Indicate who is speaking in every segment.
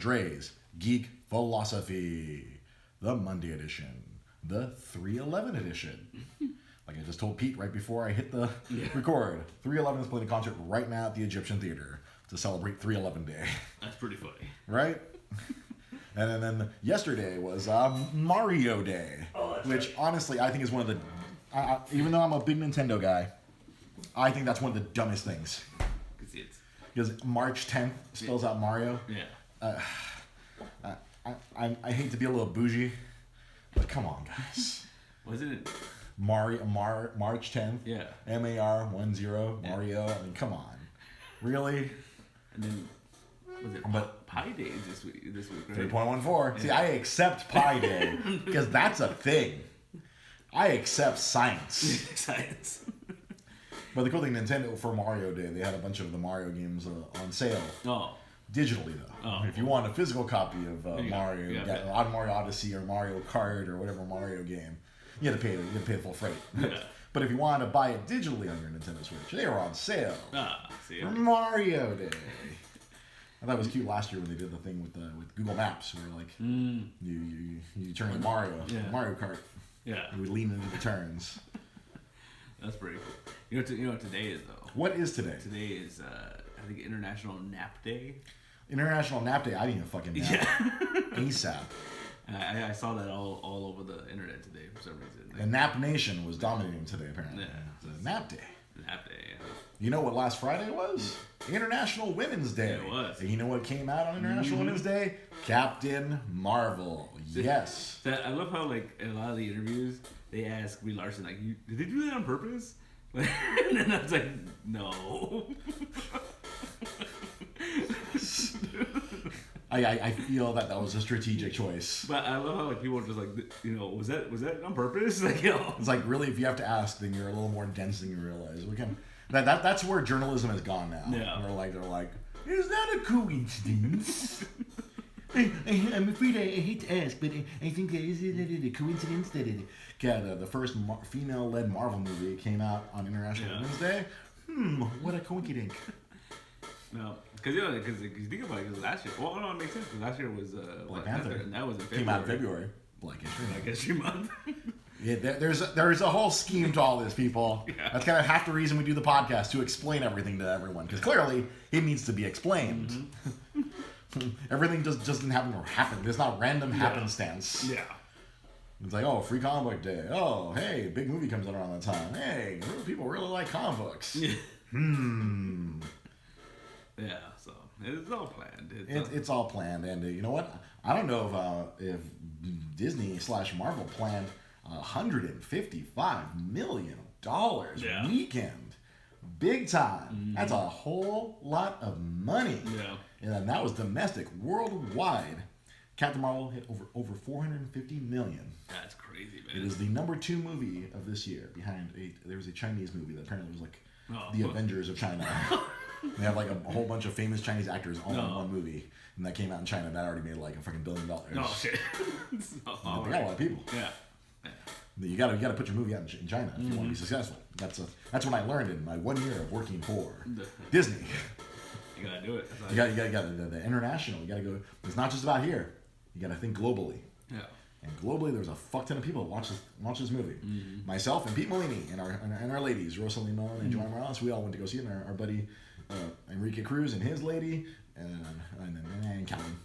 Speaker 1: Dre's Geek Philosophy, the Monday edition, the 311 edition. Like I just told Pete right before I hit the record, 311 is playing a concert right now at the Egyptian Theater to celebrate 311 Day.
Speaker 2: That's pretty funny.
Speaker 1: Right? And then yesterday was Mario Day, which honestly I think is one of the, even though I'm a big Nintendo guy, I think that's one of the dumbest things. Because March 10th spells out Mario.
Speaker 2: Yeah.
Speaker 1: I hate to be a little bougie, but come on, guys.
Speaker 2: Wasn't it?
Speaker 1: March 10th.
Speaker 2: Yeah.
Speaker 1: MAR10 Mario. I mean, come on. Really?
Speaker 2: And then was it Pi Day this week, right?
Speaker 1: 3.14. See, I accept Pi Day because that's a thing. I accept science.
Speaker 2: Science.
Speaker 1: But the cool thing, Nintendo for Mario Day, they had a bunch of the Mario games on sale.
Speaker 2: Oh.
Speaker 1: Digitally though.
Speaker 2: Oh.
Speaker 1: If you want a physical copy of Mario,
Speaker 2: yeah.
Speaker 1: Mario Odyssey or Mario Kart or whatever Mario game, you had to pay the full freight.
Speaker 2: Yeah.
Speaker 1: But if you want to buy it digitally on your Nintendo Switch, they were on sale for Mario Day. I thought it was cute last year when they did the thing with Google Maps, where like you turn in Mario Kart.
Speaker 2: Yeah.
Speaker 1: You would lean into the turns.
Speaker 2: That's pretty cool. You know what today is though?
Speaker 1: What is today?
Speaker 2: Today is I think International Nap Day.
Speaker 1: International Nap Day. I didn't even fucking nap.
Speaker 2: Yeah.
Speaker 1: ASAP.
Speaker 2: I saw that all over the internet today for some reason.
Speaker 1: And Nap Nation was dominating today apparently.
Speaker 2: Yeah.
Speaker 1: It's a Nap Day.
Speaker 2: Nap Day. Yeah.
Speaker 1: You know what last Friday was? International Women's Day.
Speaker 2: Yeah, it was.
Speaker 1: And you know what came out on International Women's Day? Captain Marvel. Yes.
Speaker 2: I love how like in a lot of the interviews they ask Brie Larson like, did they do that on purpose? And then I was like, no.
Speaker 1: I feel that was a strategic choice.
Speaker 2: But I love how like people are just like, was that on purpose? Like,
Speaker 1: It's like really, if you have to ask, then you're a little more dense than you realize. We can that's where journalism has gone now.
Speaker 2: Yeah.
Speaker 1: They're like, is that a coincidence? I'm afraid I hate to ask, but I think is it a coincidence that the first female-led Marvel movie came out on International Women's Day? What a coincidence.
Speaker 2: No, because you think about it, because last year, well, no, it makes sense, because last year was
Speaker 1: Black Panther,
Speaker 2: and that was in February.
Speaker 1: Came out in February. Black
Speaker 2: History Month.
Speaker 1: Yeah, there's a whole scheme to all this, people.
Speaker 2: Yeah.
Speaker 1: That's kind of half the reason we do the podcast, to explain everything to everyone, because clearly it needs to be explained. Mm-hmm. Everything just doesn't happen. There's not random happenstance.
Speaker 2: Yeah.
Speaker 1: It's like, oh, free comic book day. Oh, hey, big movie comes out around that time. Hey, people really like comic books.
Speaker 2: Yeah, so it's all planned.
Speaker 1: It's all planned, and you know what? I don't know if Disney/Marvel planned $155 million weekend, big time. Mm-hmm. That's a whole lot of money.
Speaker 2: Yeah,
Speaker 1: and that was domestic, worldwide. Captain Marvel hit over 450 million.
Speaker 2: That's crazy, man.
Speaker 1: It is the number 2 movie of this year. There was a Chinese movie that apparently was like the Avengers of China. They have like a whole bunch of famous Chinese actors all in one movie, and that came out in China. That already made like a fucking $1 billion.
Speaker 2: Oh shit!
Speaker 1: They got a lot of people.
Speaker 2: Yeah.
Speaker 1: You gotta put your movie out in China if you want to be successful. That's what I learned in my 1 year of working for Disney.
Speaker 2: You gotta do it.
Speaker 1: You got the international. You gotta go. It's not just about here. You gotta think globally.
Speaker 2: Yeah.
Speaker 1: And globally, there's a fuck ton of people that watch this movie. Mm-hmm. Myself and Pete Molini and our ladies, Rosa Lima and Joanne Morales. We all went to go see it. And our buddy Enrique Cruz and his lady and Calvin.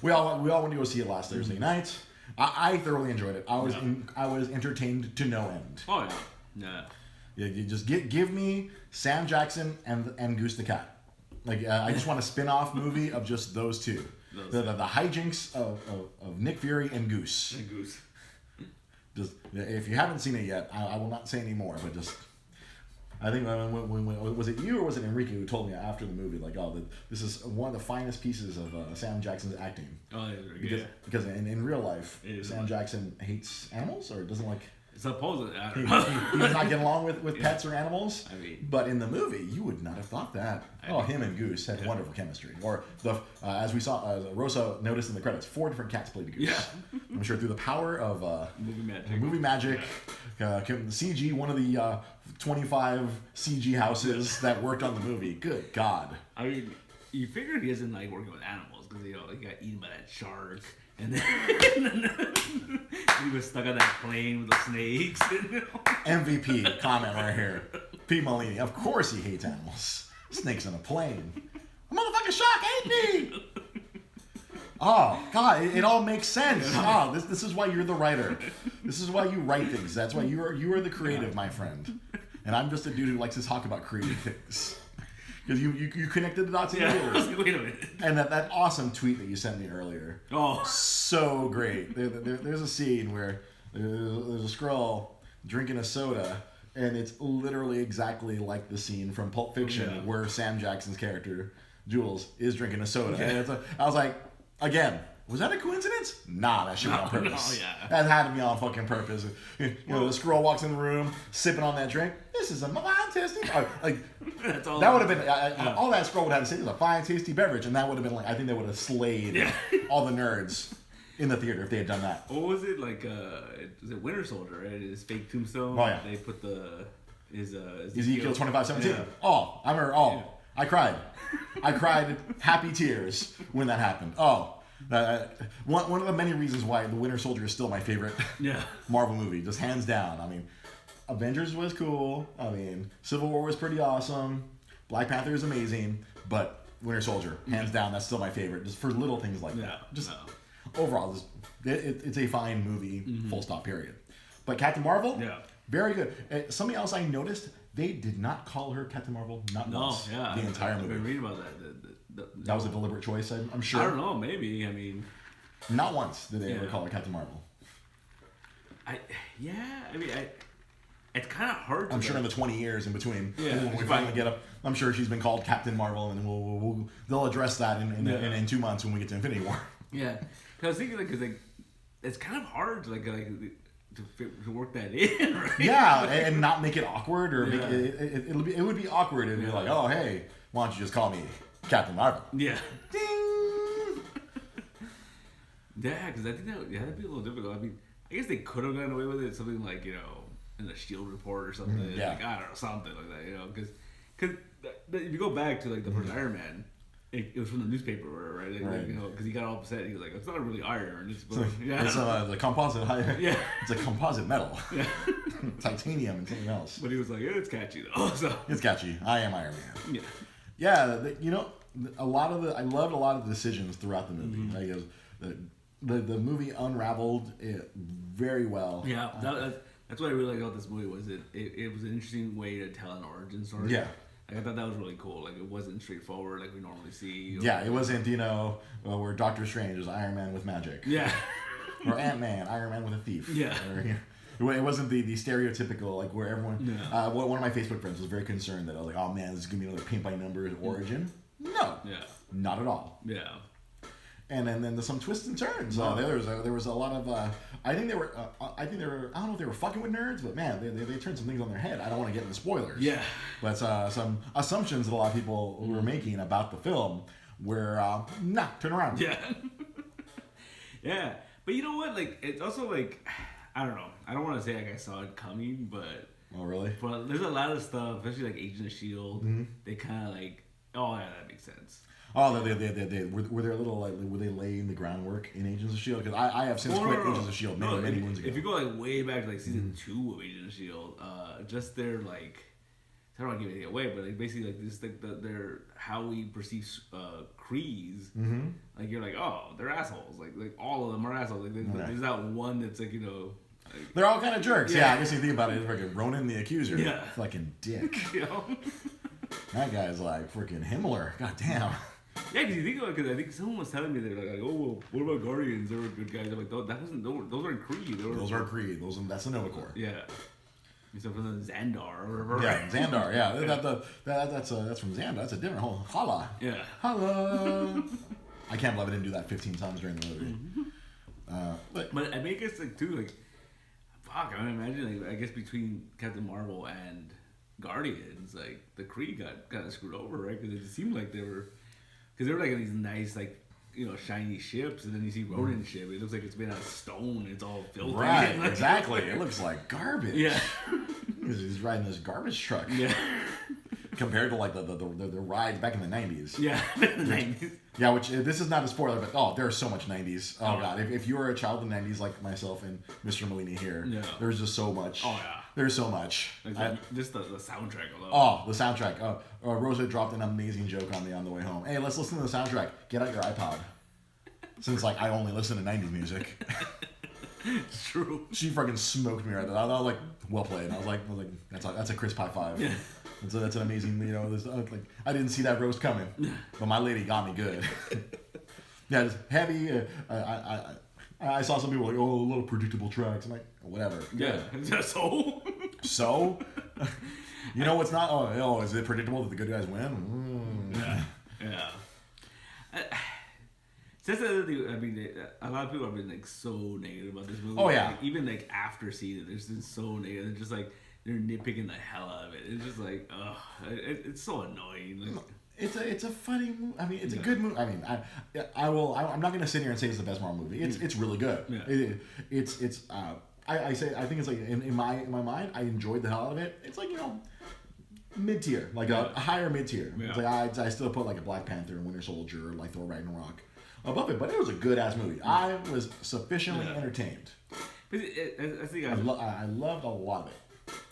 Speaker 1: we all went to go see it last Thursday night. I thoroughly enjoyed it. I was entertained to no end.
Speaker 2: Oh yeah.
Speaker 1: Yeah. You just give me Sam Jackson and Goose the Cat. Like I just want a spin-off movie of just those two. The hijinks of Nick Fury and Goose. Just if you haven't seen it yet, I will not say any more. But just I think when was it you or was it Enrique who told me after the movie like, oh, this is one of the finest pieces of Sam Jackson's acting.
Speaker 2: Oh yeah.
Speaker 1: Because in real life, Sam Jackson hates animals or doesn't like.
Speaker 2: Supposedly, I don't
Speaker 1: He
Speaker 2: know.
Speaker 1: does not get along with pets or animals.
Speaker 2: I mean,
Speaker 1: but in the movie, you would not have thought that. Him and Goose had wonderful chemistry. Or as we saw, Rosa noticed in the credits, 4 different cats played Goose.
Speaker 2: Yeah.
Speaker 1: I'm sure through the power of movie magic, CG, one of the 25 CG houses that worked on the movie. Good God.
Speaker 2: I mean, you figured he doesn't like working with animals because he got eaten by that shark, and then, he was stuck on that plane with the snakes.
Speaker 1: MVP comment right here. P. Malini. Of course he hates animals. Snakes on a plane. A motherfucking shark ate me. Oh God, it all makes sense. Oh, this is why you're the writer. This is why you write things. That's why you are the creative, my friend. And I'm just a dude who likes to talk about creative things. Because you connected the dots immediately.
Speaker 2: Wait a minute.
Speaker 1: And that awesome tweet that you sent me earlier.
Speaker 2: Oh,
Speaker 1: so great. There's a scene where there's a Skrull drinking a soda, and it's literally exactly like the scene from Pulp Fiction where Sam Jackson's character Jules is drinking a soda.
Speaker 2: Yeah.
Speaker 1: And I was like, again, was that a coincidence? Nah, that shit was on purpose.
Speaker 2: No, yeah.
Speaker 1: That had to be on fucking purpose. You know, the Skrull walks in the room, sipping on that drink. This is a fine, tasty. Like
Speaker 2: that's all.
Speaker 1: That would have been all that Skrull would have to say. This is a fine, tasty beverage, and that would have been like I think they would have slayed all the nerds in the theater if they had done that.
Speaker 2: What was it like? Was it Winter Soldier? Right? His fake tombstone.
Speaker 1: Oh yeah.
Speaker 2: They put his
Speaker 1: Ezekiel 25:17.
Speaker 2: Yeah.
Speaker 1: Oh, I remember. Oh, yeah. I cried. I cried happy tears when that happened. Oh. One of the many reasons why The Winter Soldier is still my favorite Marvel movie, just hands down. I mean, Avengers was cool. I mean, Civil War was pretty awesome. Black Panther is amazing, but Winter Soldier, hands down, that's still my favorite. Just for little things like that. Just overall, it's a fine movie. Full stop. Period. But Captain Marvel, very good. Something else I noticed: they did not call her Captain Marvel. Not once. The entire movie.
Speaker 2: I've been reading about that.
Speaker 1: That was a deliberate choice, I'm sure.
Speaker 2: I don't know, maybe. I mean,
Speaker 1: not once did they ever call her Captain Marvel.
Speaker 2: It's kind of hard.
Speaker 1: I'm sure in the 20 years in between, when we finally get up, I'm sure she's been called Captain Marvel, and they'll address that in 2 months when we get to Infinity War.
Speaker 2: Yeah, I was thinking because it's kind of hard to to work that in, right?
Speaker 1: Yeah, and not make it awkward or make it would be awkward and be like, oh hey, why don't you just call me Captain Marvel?
Speaker 2: Yeah.
Speaker 1: Ding.
Speaker 2: Yeah, because I think that'd be a little difficult. I mean, I guess they could have gotten away with it, something like in the Shield report or something. Like, I don't know, something like that. Because if you go back to the first Iron Man, it was from the newspaper, right? Because he got all upset. He was like, "It's not really iron. It's
Speaker 1: the composite. It's a composite metal. Yeah. Titanium and something else."
Speaker 2: But he was like, "Yeah, it's catchy though." So.
Speaker 1: It's catchy. I am Iron Man.
Speaker 2: Yeah.
Speaker 1: Yeah, I loved a lot of the decisions throughout the movie. The movie unraveled it very well.
Speaker 2: Yeah, that's what I really liked about this movie was it was an interesting way to tell an origin story.
Speaker 1: Yeah.
Speaker 2: I thought that was really cool. It wasn't straightforward like we normally see.
Speaker 1: It wasn't, where Doctor Strange is Iron Man with magic.
Speaker 2: Yeah.
Speaker 1: Or Ant-Man, Iron Man with a thief.
Speaker 2: Yeah.
Speaker 1: It wasn't the stereotypical, where everyone... one of my Facebook friends was very concerned that I was like, oh man, this is going to be another paint by numbers origin. No. Yeah. Not at all.
Speaker 2: Yeah.
Speaker 1: And then there's some twists and turns. There was a lot of... I think they were... I don't know if they were fucking with nerds, but man, they turned some things on their head. I don't want to get into spoilers. Yeah. But some assumptions that a lot of people were making about the film were... turn around.
Speaker 2: Yeah. Yeah. But you know what? It's also I don't know. I don't want to say I saw it coming, but...
Speaker 1: Oh, really?
Speaker 2: But there's a lot of stuff, especially Agents of S.H.I.E.L.D. They kind of oh, yeah, that makes sense.
Speaker 1: Oh, they were there a little were they laying the groundwork in Agents of S.H.I.E.L.D.? Because I have since quit Agents of S.H.I.E.L.D. many moons ago.
Speaker 2: If you go way back to season 2 of Agents of S.H.I.E.L.D., just their I don't want to give anything away, but basically this their how we perceive Krees. You're oh, they're assholes. Like all of them are assholes. There's that one that's
Speaker 1: they're all kind of jerks. Yeah, I guess you think about it, it's freaking Ronan the Accuser.
Speaker 2: Yeah.
Speaker 1: Fucking dick. That guy's freaking Himmler. God damn.
Speaker 2: Yeah, because you think about it, because I think someone was telling me they're oh, well, what about Guardians? They were good guys. I'm like, those aren't Kree.
Speaker 1: Those are Kree. That's the Nova Corps.
Speaker 2: Yeah. So from the Xandar or whatever.
Speaker 1: Yeah, Xandar. Yeah, that's from Xandar. That's a different whole holla.
Speaker 2: Yeah.
Speaker 1: Holla. I can't believe I didn't do that 15 times during the movie.
Speaker 2: But I mean, I guess too fuck. I mean, imagine I guess between Captain Marvel and Guardians, the Kree got kind of screwed over, right? Because it seemed like they were in these nice shiny ships, and then you see Ronan's ship. It looks like it's made out of stone. It's all filthy.
Speaker 1: Right, exactly. It looks like garbage.
Speaker 2: Yeah.
Speaker 1: He's riding this garbage truck.
Speaker 2: Yeah.
Speaker 1: compared to like the rides back in the 90s.
Speaker 2: Yeah, the 90s.
Speaker 1: Yeah, which this is not a spoiler, but there's so much 90s. Oh god, if you were a child in the 90s like myself and Mr. Molini here, there's just so much.
Speaker 2: Oh yeah,
Speaker 1: there's so much.
Speaker 2: Just the soundtrack alone.
Speaker 1: Oh, the soundtrack. Rosa dropped an amazing joke on the way home. Hey, let's listen to the soundtrack. Get out your iPod. Since like I only listen to 90s music.
Speaker 2: It's true.
Speaker 1: She fucking smoked me right there. I was like, well played. I was like, that's a crisp high five. Yeah. That's an amazing, like I didn't see that roast coming, but my lady got me good. Yeah, it's heavy. I saw some people like, a little predictable tracks. I'm like, whatever.
Speaker 2: Yeah. So.
Speaker 1: So. You know what's not? Oh, is it predictable that the good guys win?
Speaker 2: Yeah. That's the other thing. I mean, a lot of people have been like so negative about this movie.
Speaker 1: Oh yeah.
Speaker 2: Like, even like after seeing it, they're just so negative. They're just like they're nitpicking the hell out of it. It's just like, it's so annoying. Like,
Speaker 1: it's a funny movie. I mean, it's a good movie. I mean, I'm not gonna sit here and say it's the best Marvel movie. It's really good. Yeah. I think it's like in my mind, I enjoyed the hell out of it. It's like mid tier, like a higher mid tier. Yeah. It's like I still put like a Black Panther and Winter Soldier, like Thor Ragnarok above it, but it was a good ass movie. I was sufficiently entertained. I loved a lot of it.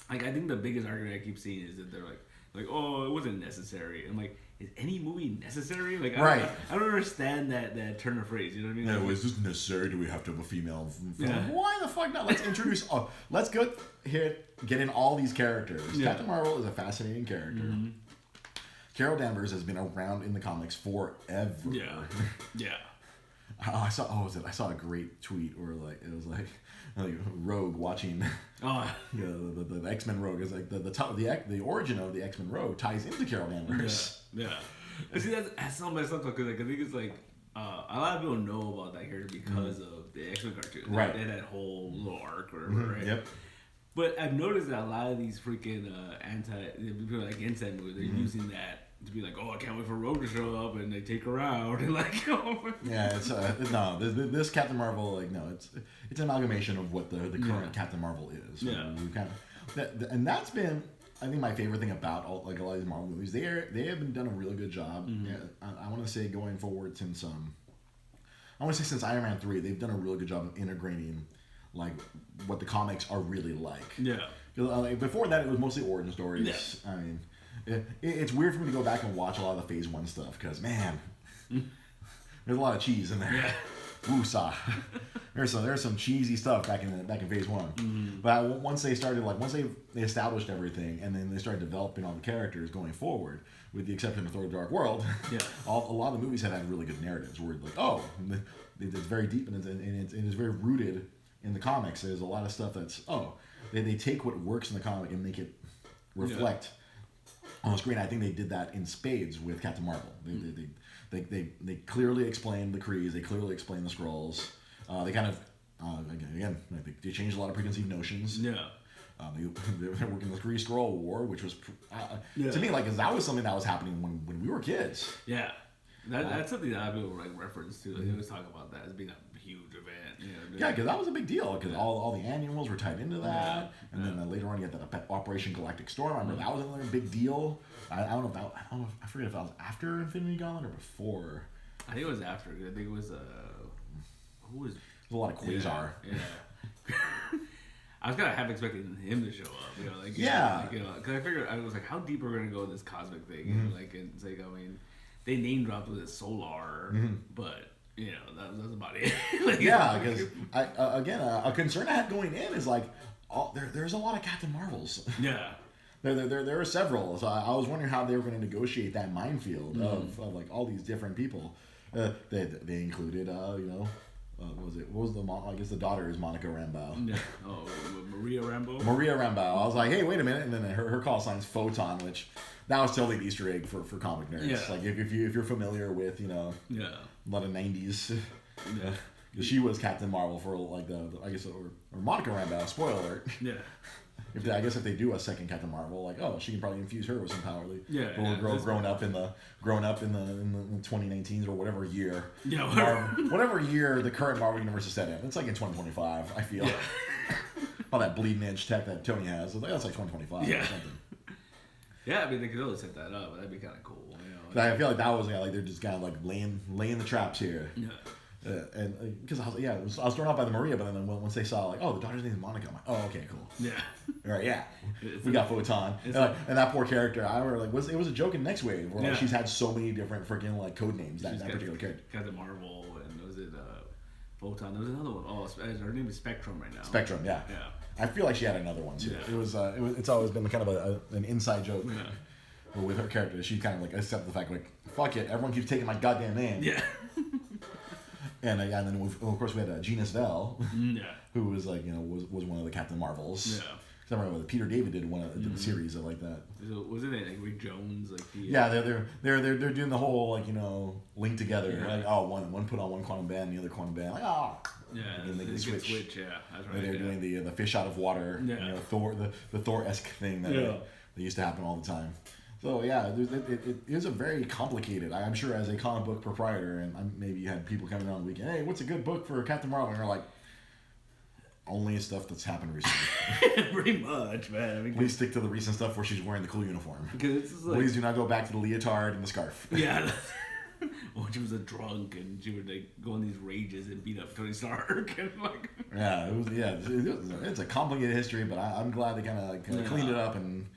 Speaker 2: Like I think the biggest argument I keep seeing is that they're like, oh, it wasn't necessary. I'm like, is any movie necessary? Like, I don't understand that turn of phrase. You know what I mean?
Speaker 1: Yeah, was this necessary? Do we have to have a female? Why the fuck not? Let's introduce. Let's go get in all these characters. Yeah. Captain Marvel is a fascinating character. Mm-hmm. Carol Danvers has been around in the comics forever.
Speaker 2: Yeah.
Speaker 1: I saw a great tweet where like it was like Rogue watching. The X-Men Rogue is like the origin of the X-Men Rogue ties into Carol Danvers.
Speaker 2: Yeah. See, that's so messed up because like, I think it's like a lot of people know about that character because of the X-Men cartoon.
Speaker 1: Right.
Speaker 2: They had that whole little arc or whatever, right?
Speaker 1: Yep.
Speaker 2: But I've noticed that a lot of these freaking people like inside movies, they're using that to be like, oh, I can't wait for Rogue to show up and they take her out and like,
Speaker 1: yeah, it's no, this Captain Marvel, like, no, it's an amalgamation of what the current Captain Marvel is. So and that's been, I think, my favorite thing about a lot of these Marvel movies. They have been done a really good job. Mm-hmm. Yeah, I want to say going forward since since Iron Man 3, they've done a really good job of integrating like what the comics are really like. Yeah. Before that, it was mostly origin stories. Yeah. I mean. It's weird for me to go back and watch a lot of the Phase 1 stuff because, man, there's a lot of cheese in there. Yeah. Woosah. There's some cheesy stuff back in Phase 1. Mm-hmm. But once they started, like, once they established everything and then they started developing all the characters going forward, with the exception of Thor: The Dark World, a lot of the movies have had really good narratives where, like, it's very deep and it's very rooted in the comics. There's a lot of stuff that's, they take what works in the comic and make it reflect on the screen. I think they did that in spades with Captain Marvel. They clearly explained the Krees. They clearly explained the Skrulls. They kind of they changed a lot of preconceived notions. Yeah. They're working the Kree Skrull War, which was to me like that was something that was happening when we were kids.
Speaker 2: Yeah. That's something that people like reference to. Like, they always talk about that as being a huge event.
Speaker 1: Yeah, because that was a big deal. Because all the annuals were tied into that, and then later on you had that Operation Galactic Storm. I remember that was another big deal. I forget if that was after Infinity Gauntlet or before.
Speaker 2: I think it was after. I think it was who was?
Speaker 1: There's a lot of Quasar.
Speaker 2: Yeah. I was kind of half expecting him to show up. Because I figured I was like, how deep are we gonna go with this cosmic thing? Mm-hmm. Like, it's like, I mean, they name dropped with it Solar, but. That was about it.
Speaker 1: Because a concern I had going in is like, there's a lot of Captain Marvels. Yeah. There are several. So I was wondering how they were going to negotiate that minefield of like all these different people. They included, what was I guess the daughter is Monica Rambeau. Yeah.
Speaker 2: Oh, Maria Rambeau?
Speaker 1: Maria Rambeau. I was like, hey, wait a minute. And then her call sign's Photon, which that was totally an Easter egg for comic nerds. Yeah. Like if you're familiar with, a lot of 90s. Yeah. She was Captain Marvel for like I guess or Monica Rambeau, spoiler alert. Yeah. I guess if they do a second Captain Marvel, like she can probably infuse her with some power. Growing up in the 2019s or whatever year. Yeah. Whatever year the current Marvel universe is set in. It's like in 2025. I feel. Yeah. All that bleeding edge tech that Tony has. That's like 2025 or something.
Speaker 2: Yeah, I mean, they could really set that up. That'd be kind of cool.
Speaker 1: I feel like that was like they're just kind of like laying the traps here.
Speaker 2: Yeah.
Speaker 1: And because I was thrown off by the Maria, but then once they saw like, oh, the daughter's name is Monica, I'm like, oh, okay, cool.
Speaker 2: Yeah.
Speaker 1: All right, yeah. We got Photon, and that poor character. I remember like it was a joke in Next Wave where like, she's had so many different freaking like code names that particular character.
Speaker 2: Captain Marvel, and was it Photon? There was another one. Oh, her name is Spectrum right now.
Speaker 1: Spectrum, yeah.
Speaker 2: Yeah.
Speaker 1: I feel like she had another one too.
Speaker 2: Yeah.
Speaker 1: It's always been kind of an inside joke. Yeah. With her character, she kind of like accepted the fact like, fuck it, everyone keeps taking my goddamn name.
Speaker 2: Yeah.
Speaker 1: And then of course we had Gina Svell, who was like was one of the Captain Marvels. Yeah. I remember Peter David did did a series of like that.
Speaker 2: Was it like Rick Jones? Like
Speaker 1: they're doing the whole like link together. Yeah. Like one put on one quantum band, the other quantum band. Like and they can switch. Yeah, that's right. And they're doing the fish out of water. Yeah. Thor the Thor-esque thing that used to happen all the time. So yeah, it is a very complicated. I'm sure as a comic book proprietor, and maybe you had people coming on the weekend. Hey, what's a good book for Captain Marvel? And you're like, only stuff that's happened recently.
Speaker 2: Pretty much, man. I mean,
Speaker 1: please stick to the recent stuff where she's wearing the cool uniform.
Speaker 2: Because it's just like,
Speaker 1: please do not go back to the leotard and the scarf.
Speaker 2: Yeah. Well, she was a drunk and she would like go on these rages and beat up Tony Stark and like.
Speaker 1: Yeah, it's a complicated history, but I'm glad they kind of cleaned it up and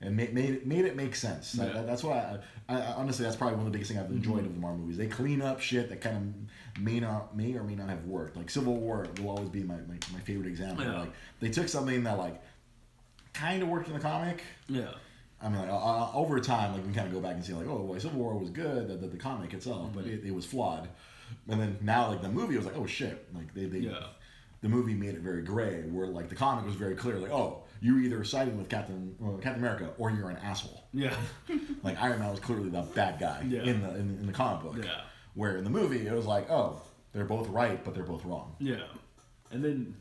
Speaker 1: made it make sense. Yeah. That's why I honestly that's probably one of the biggest things I've enjoyed of the Marvel movies. They clean up shit that kind of may or may not have worked. Like Civil War will always be my favorite example. Yeah. Like they took something that like kind of worked in the comic. Yeah. I mean, like over time, like we can kind of go back and see like, oh, well, Civil War was good, the comic itself, but it was flawed. And then now like the movie was like, oh shit, like they the movie made it very gray, where like the comic was very clear, like, oh, you're either siding with Captain America or you're an asshole. Yeah. Like Iron Man was clearly the bad guy in the comic book. Yeah. Where in the movie it was like, oh, they're both right, but they're both wrong.
Speaker 2: Yeah. And then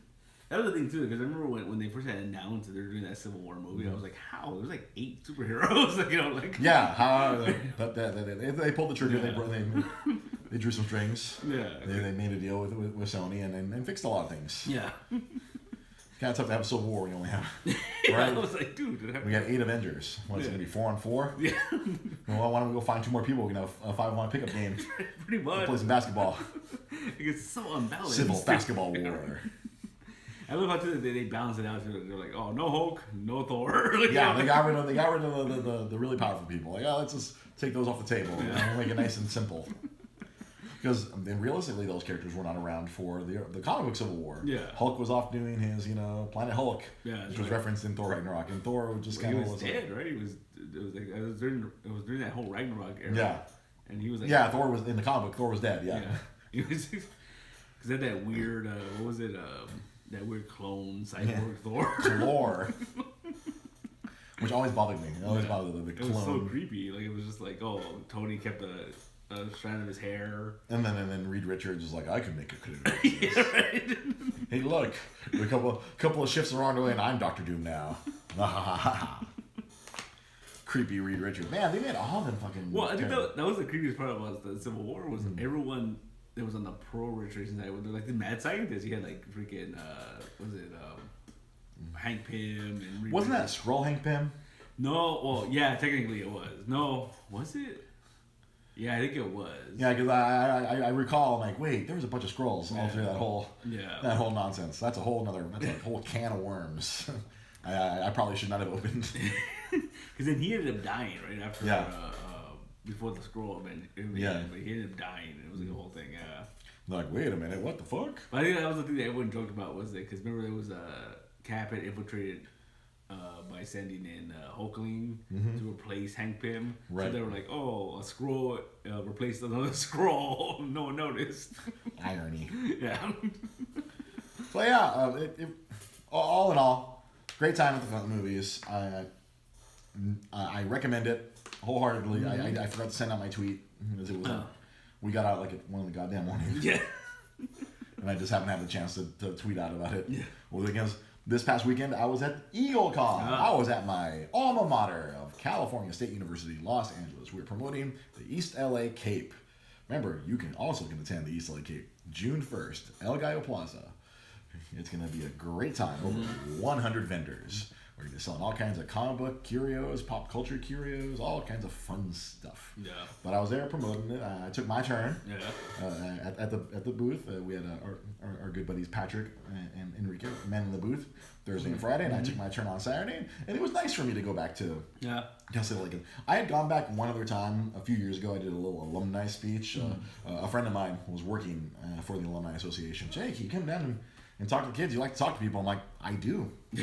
Speaker 2: that was the thing too, because I remember when they first had announced that they were doing that Civil War movie, I was like, how? There's like 8 superheroes, like like.
Speaker 1: Yeah. How they pulled the trigger. Yeah. They drew some strings. Yeah. They made a deal with Sony and fixed a lot of things. Yeah. Kind of tough to have a Civil War. We only have. Right? I was like, dude. We got 8 Avengers. What's it gonna be 4-on-4? Yeah. Well, why don't we go find 2 more people? We can have a 5-on-1 pickup game.
Speaker 2: Pretty much.
Speaker 1: We'll play some basketball.
Speaker 2: It's so unbalanced.
Speaker 1: Civil basketball war.
Speaker 2: I love how they balance it out. They're like, oh, no Hulk, no Thor. Like,
Speaker 1: yeah, they got rid of the really powerful people. Like, oh, let's just take those off the table and make it nice and simple. Because realistically, those characters were not around for the comic book Civil War. Yeah, Hulk was off doing his Planet Hulk, which was referenced in Thor Ragnarok, and Thor just kind of was
Speaker 2: dead, right? It was during that whole Ragnarok era.
Speaker 1: Yeah,
Speaker 2: and he was like,
Speaker 1: Thor was in the comic book. Thor was dead. Yeah,
Speaker 2: he was because that weird what was it? That weird clone cyborg Thor.
Speaker 1: Thor. Which always bothered me. It always bothered the clone.
Speaker 2: It was so creepy. Like it was just like, oh, Tony kept a strand of his hair. And
Speaker 1: then Reed Richards was like, I could make a clear. Yeah, right. Hey, look, a couple of shifts along the way, and I'm Doctor Doom now. Creepy Reed Richards. Man, they made all them fucking.
Speaker 2: Well, I think that was the creepiest part about the Civil War was everyone. It was on the pro registration side. They're like the mad scientists. You had like freaking Hank Pym and
Speaker 1: wasn't that Skrull Hank Pym?
Speaker 2: No, well, yeah, technically it was. No, was it? Yeah, I think it was.
Speaker 1: Yeah, because I recall I'm like, wait, there was a bunch of Skrulls all through that whole nonsense. That's a whole can of worms. I probably should not have opened.
Speaker 2: Because then he ended up dying right after. Yeah. Before the Skrull event, he ended up dying. And it was like a whole thing.
Speaker 1: Like, wait a minute, what the fuck?
Speaker 2: But I think that was the thing that everyone joked about was that because remember there was Cap had infiltrated by sending in Hulkling to replace Hank Pym. Right. So they were like, oh, a Skrull replaced another Skrull. No one noticed.
Speaker 1: Irony.
Speaker 2: Yeah.
Speaker 1: So yeah, all in all, great time at the movies. I recommend it wholeheartedly. I forgot to send out my tweet because it was we got out like at 1 in the goddamn morning. Yeah. And I just haven't had the chance to tweet out about it. Yeah. Well, because this past weekend I was at EagleCon. I was at my alma mater of California State University, Los Angeles. We're promoting the East LA Cape. Remember, you can attend the East LA Cape June 1st, El Gallo Plaza. It's going to be a great time. Over 100 vendors. They're selling all kinds of comic book curios, pop culture curios, all kinds of fun stuff.
Speaker 2: Yeah.
Speaker 1: But I was there promoting it. I took my turn.
Speaker 2: Yeah.
Speaker 1: At the booth, we had our good buddies Patrick and Enrique men in the booth Thursday and Friday, and I took my turn on Saturday. And it was nice for me to go back to.
Speaker 2: Yeah.
Speaker 1: I had gone back one other time a few years ago. I did a little alumni speech. A friend of mine was working for the Alumni Association. Jay, can you come down and talk to the kids? You like to talk to people? I'm like, I do. I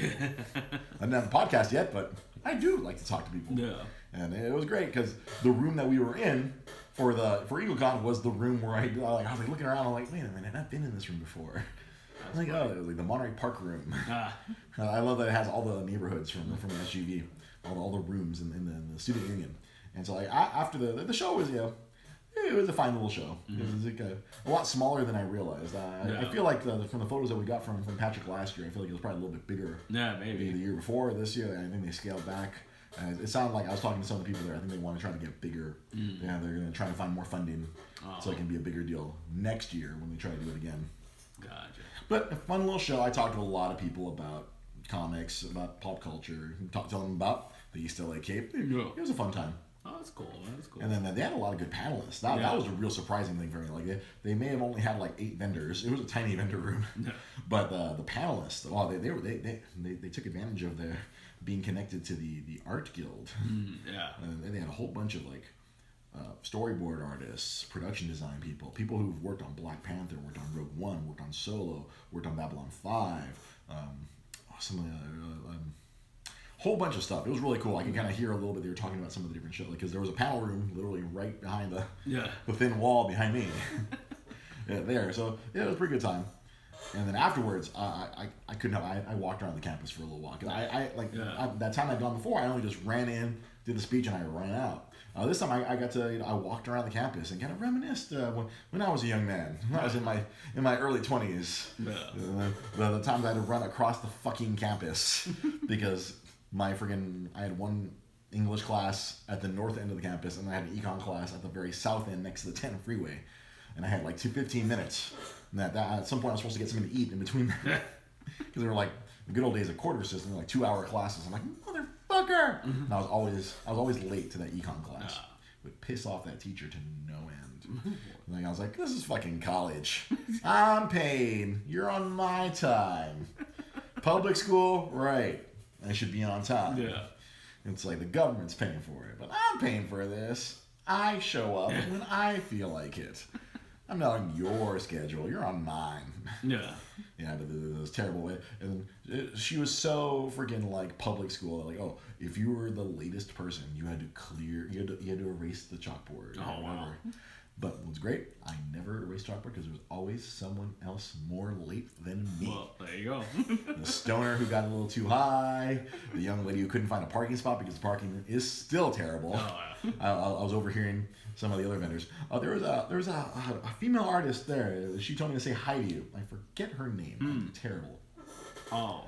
Speaker 1: didn't have a podcast yet, but I do like to talk to people.
Speaker 2: Yeah.
Speaker 1: And it was great because the room that we were in for EagleCon was the room where I was like looking around. I'm like, wait a minute, I've been in this room before. I'm like, oh, it was like the Monterey Park room. I love that it has all the neighborhoods from the SGV, all the rooms in the student union. And so like after the show was it was a fine little show. Mm-hmm. It was like a lot smaller than I realized. I feel like from the photos that we got from Patrick last year, I feel like it was probably a little bit bigger.
Speaker 2: Yeah, maybe
Speaker 1: the year before. This year, I think they scaled back. It sounded like I was talking to some of the people there. I think they want to try to get bigger. Yeah, they're going to try to find more funding so it can be a bigger deal next year when we try to do it again.
Speaker 2: Gotcha.
Speaker 1: But a fun little show. I talked to a lot of people about comics, about pop culture, tell them about the East LA Cape. It was a fun time.
Speaker 2: Oh, that's cool. That's cool.
Speaker 1: And then they had a lot of good panelists. That was a real surprising thing for me. Like they may have only had like 8 vendors. It was a tiny vendor room, but the panelists, they took advantage of their being connected to the art guild. And they had a whole bunch of like storyboard artists, production design people who've worked on Black Panther, worked on Rogue One, worked on Solo, worked on Babylon 5, some of the whole bunch of stuff. It was really cool. I can kind of hear a little bit. They were talking about some of the different shows because there was a panel room literally right behind the thin wall behind me. There. So it was a pretty good time. And then afterwards, I couldn't help. I walked around the campus for a little while. That time I'd gone before, I only just ran in, did the speech, and I ran out. This time I got to I walked around the campus and kind of reminisced when I was a young man. When I was in my early 20s. The times I had to run across the fucking campus because I had one English class at the north end of the campus and I had an econ class at the very south end next to the 10 freeway, and I had like 15 minutes. And that at some point I was supposed to get something to eat in between because they were like the good old days of quarter system, like 2-hour classes. I'm like, motherfucker! And I was always late to that econ class. Would piss off that teacher to no end. Like I was like, this is fucking college. I'm paid. You're on my time. Public school, right? I should be on time.
Speaker 2: Yeah.
Speaker 1: It's like the government's paying for it, but I'm paying for this. I show up when I feel like it. I'm not on your schedule. You're on mine.
Speaker 2: Yeah.
Speaker 1: Yeah, but it was terrible. And she was so freaking like public school. Like, oh, if you were the latest person, you had to clear. You had to erase the chalkboard.
Speaker 2: Oh, wow.
Speaker 1: But what's great, I never erased chalkboard because there was always someone else more late than me.
Speaker 2: Well, there you go.
Speaker 1: The stoner who got a little too high, the young lady who couldn't find a parking spot because the parking is still terrible.
Speaker 2: Oh, yeah.
Speaker 1: I was overhearing some of the other vendors. There was a female artist there. She told me to say hi to you. I forget her name. Terrible.
Speaker 2: Oh,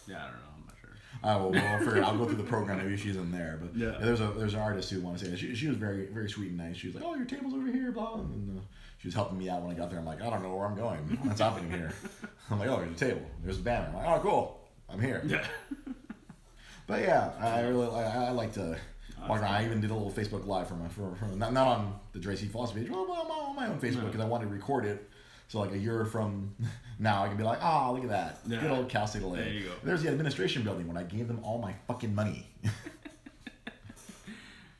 Speaker 2: yeah, I don't know. I'm not sure.
Speaker 1: I'll go through the program. Maybe she's in there. But there's an artist who wanted to say that. She was very, very sweet and nice. She was like, "Oh, your table's over here, blah." And she was helping me out when I got there. I'm like, I don't know where I'm going. What's happening here? I'm like, oh, there's a table. There's a banner. I'm like, oh, cool. I'm here.
Speaker 2: Yeah.
Speaker 1: But yeah, I like to walk around. I even did a little Facebook Live for not on the Dre C. Foss page, but on my own Facebook because I wanted to record it. So like a year from now, I can be like, oh, look at that.
Speaker 2: Yeah.
Speaker 1: Good old Cal State LA.
Speaker 2: There you go.
Speaker 1: There's the administration building when I gave them all my fucking money.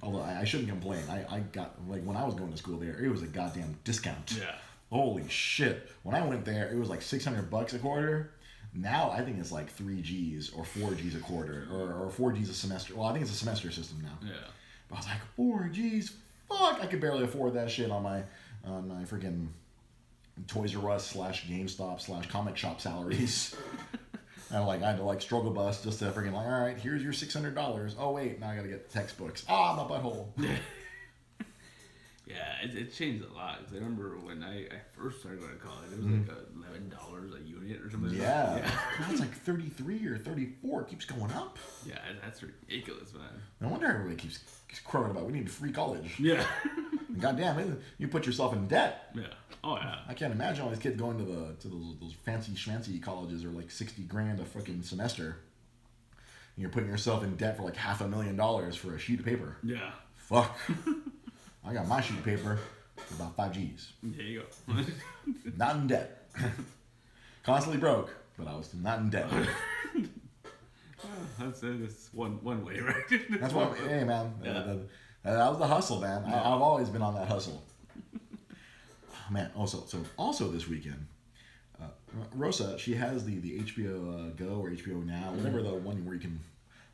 Speaker 1: Although I shouldn't complain. I got, like, when I was going to school there, it was a goddamn discount.
Speaker 2: Yeah.
Speaker 1: Holy shit. When I went there, it was like $600 a quarter. Now I think it's like 3 Gs or 4 Gs a quarter or 4 Gs a semester. Well, I think it's a semester system now.
Speaker 2: Yeah.
Speaker 1: But I was like, 4 Gs? Fuck! I could barely afford that shit on my freaking Toys R Us / GameStop / comic shop salaries. I had to struggle bus just to freaking all right, here's your $600. Oh wait, now I gotta get the textbooks. My butthole.
Speaker 2: Yeah, it changed a lot. 'Cause I remember when I first started going to college, it was like $11 a unit or something.
Speaker 1: Yeah. Now it's like 33 or 34. It keeps going up.
Speaker 2: Yeah, that's ridiculous, man.
Speaker 1: No wonder everybody keeps crowing about we need free college.
Speaker 2: Yeah.
Speaker 1: Goddamn, you put yourself in debt.
Speaker 2: Yeah. Oh yeah.
Speaker 1: I can't imagine all these kids going to those fancy schmancy colleges are like $60,000 a freaking semester. you're putting yourself in debt for like $500,000 for a sheet of paper.
Speaker 2: Yeah.
Speaker 1: Fuck. I got my sheet of paper for about 5 G's.
Speaker 2: There you go.
Speaker 1: Not in debt. Constantly broke, but I was not in debt.
Speaker 2: That's one way, right?
Speaker 1: That's what. Hey, man.
Speaker 2: Yeah.
Speaker 1: That was the hustle, man. I've always been on that hustle. Oh, man. Also this weekend, Rosa, she has the HBO Go or HBO Now, whatever the one where you can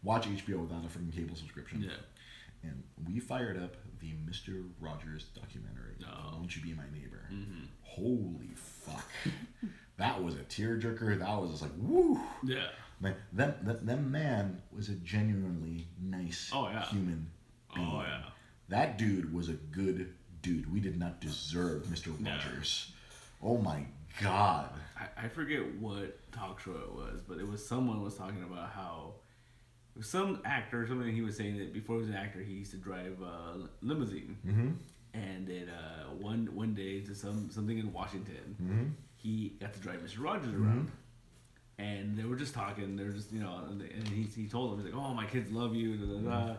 Speaker 1: watch HBO without a freaking cable subscription.
Speaker 2: Yeah.
Speaker 1: And we fired up the Mr. Rogers documentary.
Speaker 2: Oh.
Speaker 1: Won't You Be My Neighbor?
Speaker 2: Mm-hmm.
Speaker 1: Holy fuck. That was a tearjerker. That was just like, woo.
Speaker 2: Yeah.
Speaker 1: Man, that man was a genuinely nice human being.
Speaker 2: Oh, yeah.
Speaker 1: That dude was a good dude. We did not deserve Mr. Rogers. Oh, my God.
Speaker 2: I forget what talk show it was, but it was someone was talking about how some actor, something he was saying that before he was an actor, he used to drive a limousine.
Speaker 1: Mm-hmm.
Speaker 2: And that one day to something in Washington,
Speaker 1: Mm-hmm.
Speaker 2: he got to drive Mr. Rogers around. And they were just talking. They were just, and he told them, he's like, "Oh, my kids love you." Da, da, da.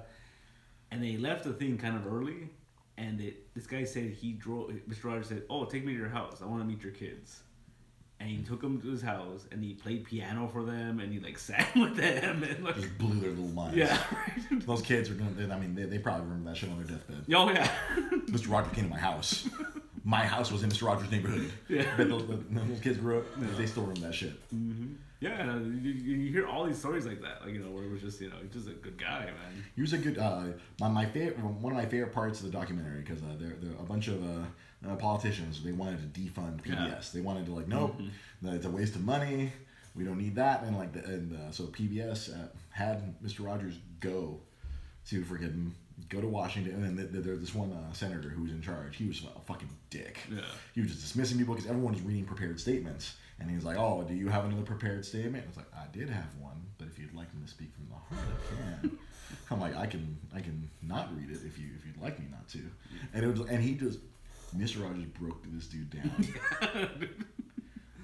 Speaker 2: And they left the thing kind of early. And this guy said Mr. Rogers said, "Oh, take me to your house. I want to meet your kids." And he took them to his house, and he played piano for them, and he like sang with them, and like
Speaker 1: just blew their little minds.
Speaker 2: Yeah, right.
Speaker 1: Those kids are gonna. I mean, they probably remember that shit on their deathbed.
Speaker 2: Oh yeah.
Speaker 1: Mr. Rogers came to my house. My house was in Mr. Rogers' neighborhood. Yeah. I bet those kids grew up. Yeah. They still remember that shit.
Speaker 2: Mm-hmm. Yeah, you hear all these stories like that, like where it was just he's just a good guy, man.
Speaker 1: He was a good. My favorite, one of my favorite parts of the documentary, because there a bunch of politicians. They wanted to defund PBS. Yeah. They wanted to nope, it's a waste of money. We don't need that, and so PBS had Mr. Rogers go to go to Washington, and then there's this one senator who was in charge. He was a fucking dick. Yeah. He was just dismissing people because everyone was reading prepared statements. And he was like, "Oh, do you have another prepared statement?" I was like, "I did have one, but if you'd like me to speak from the heart, I can." I'm like, "I can not read it if you'd like me not to." And he just, Mr. Rogers broke this dude down.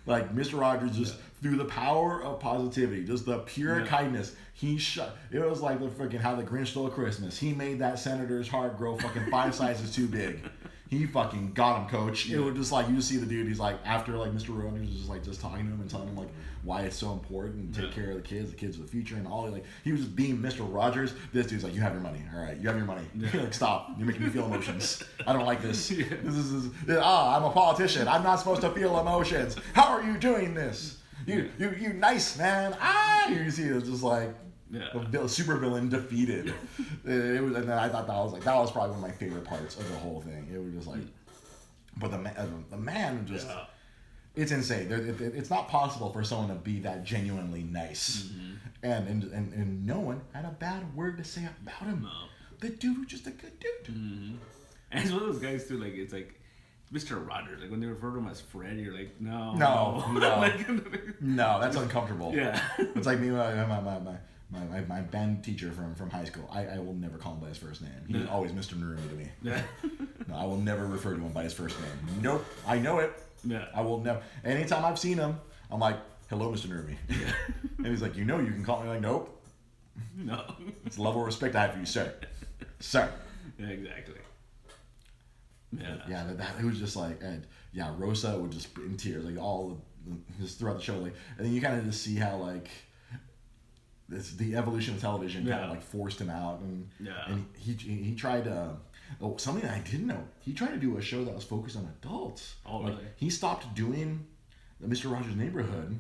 Speaker 1: Like Mr. Rogers just through the power of positivity, just the pure kindness, he shut. It was like the freaking How the Grinch Stole Christmas. He made that senator's heart grow fucking 5 sizes too big. He fucking got him, coach. It was just like, you just see the dude, he's like, after Mr. Rogers is just talking to him and telling him why it's so important to take care of the kids of the future, and all he was just being Mr. Rogers. This dude's like, "You have your money, all right, you have your money." Like, stop, you're making me feel emotions. I don't like this. This is I'm a politician. I'm not supposed to feel emotions. How are you doing this? You nice man. You see it's just like the super villain defeated. It was, and then I thought that was probably one of my favorite parts of the whole thing. It was just like, but the man just, it's insane. It's not possible for someone to be that genuinely nice, and no one had a bad word to say about him. No. The dude was just a good dude. Mm-hmm.
Speaker 2: And it's one of those guys too. Like it's like Mr. Rogers. Like when they refer to him as Fred, you're like, no,
Speaker 1: no, that's uncomfortable.
Speaker 2: Yeah,
Speaker 1: it's like me. My band teacher from high school, I will never call him by his first name. He's always Mr. Narumi to me. Yeah. No, I will never refer to him by his first name. Nope. I know it. Yeah. I will never. Anytime I've seen him, I'm like, "Hello, Mr. Narumi." Yeah. And he's like, "You can call me." Like, "Nope." No. It's the level of respect I have for you, sir. Sir.
Speaker 2: Yeah, exactly.
Speaker 1: Yeah. Yeah, that it was just like, and yeah, Rosa would just be in tears, just throughout the show, and then you kind of just see how the evolution of television kind of forced him out, and he tried something that I didn't know. He tried to do a show that was focused on adults.
Speaker 2: Oh, really?
Speaker 1: He stopped doing the Mr. Rogers Neighborhood,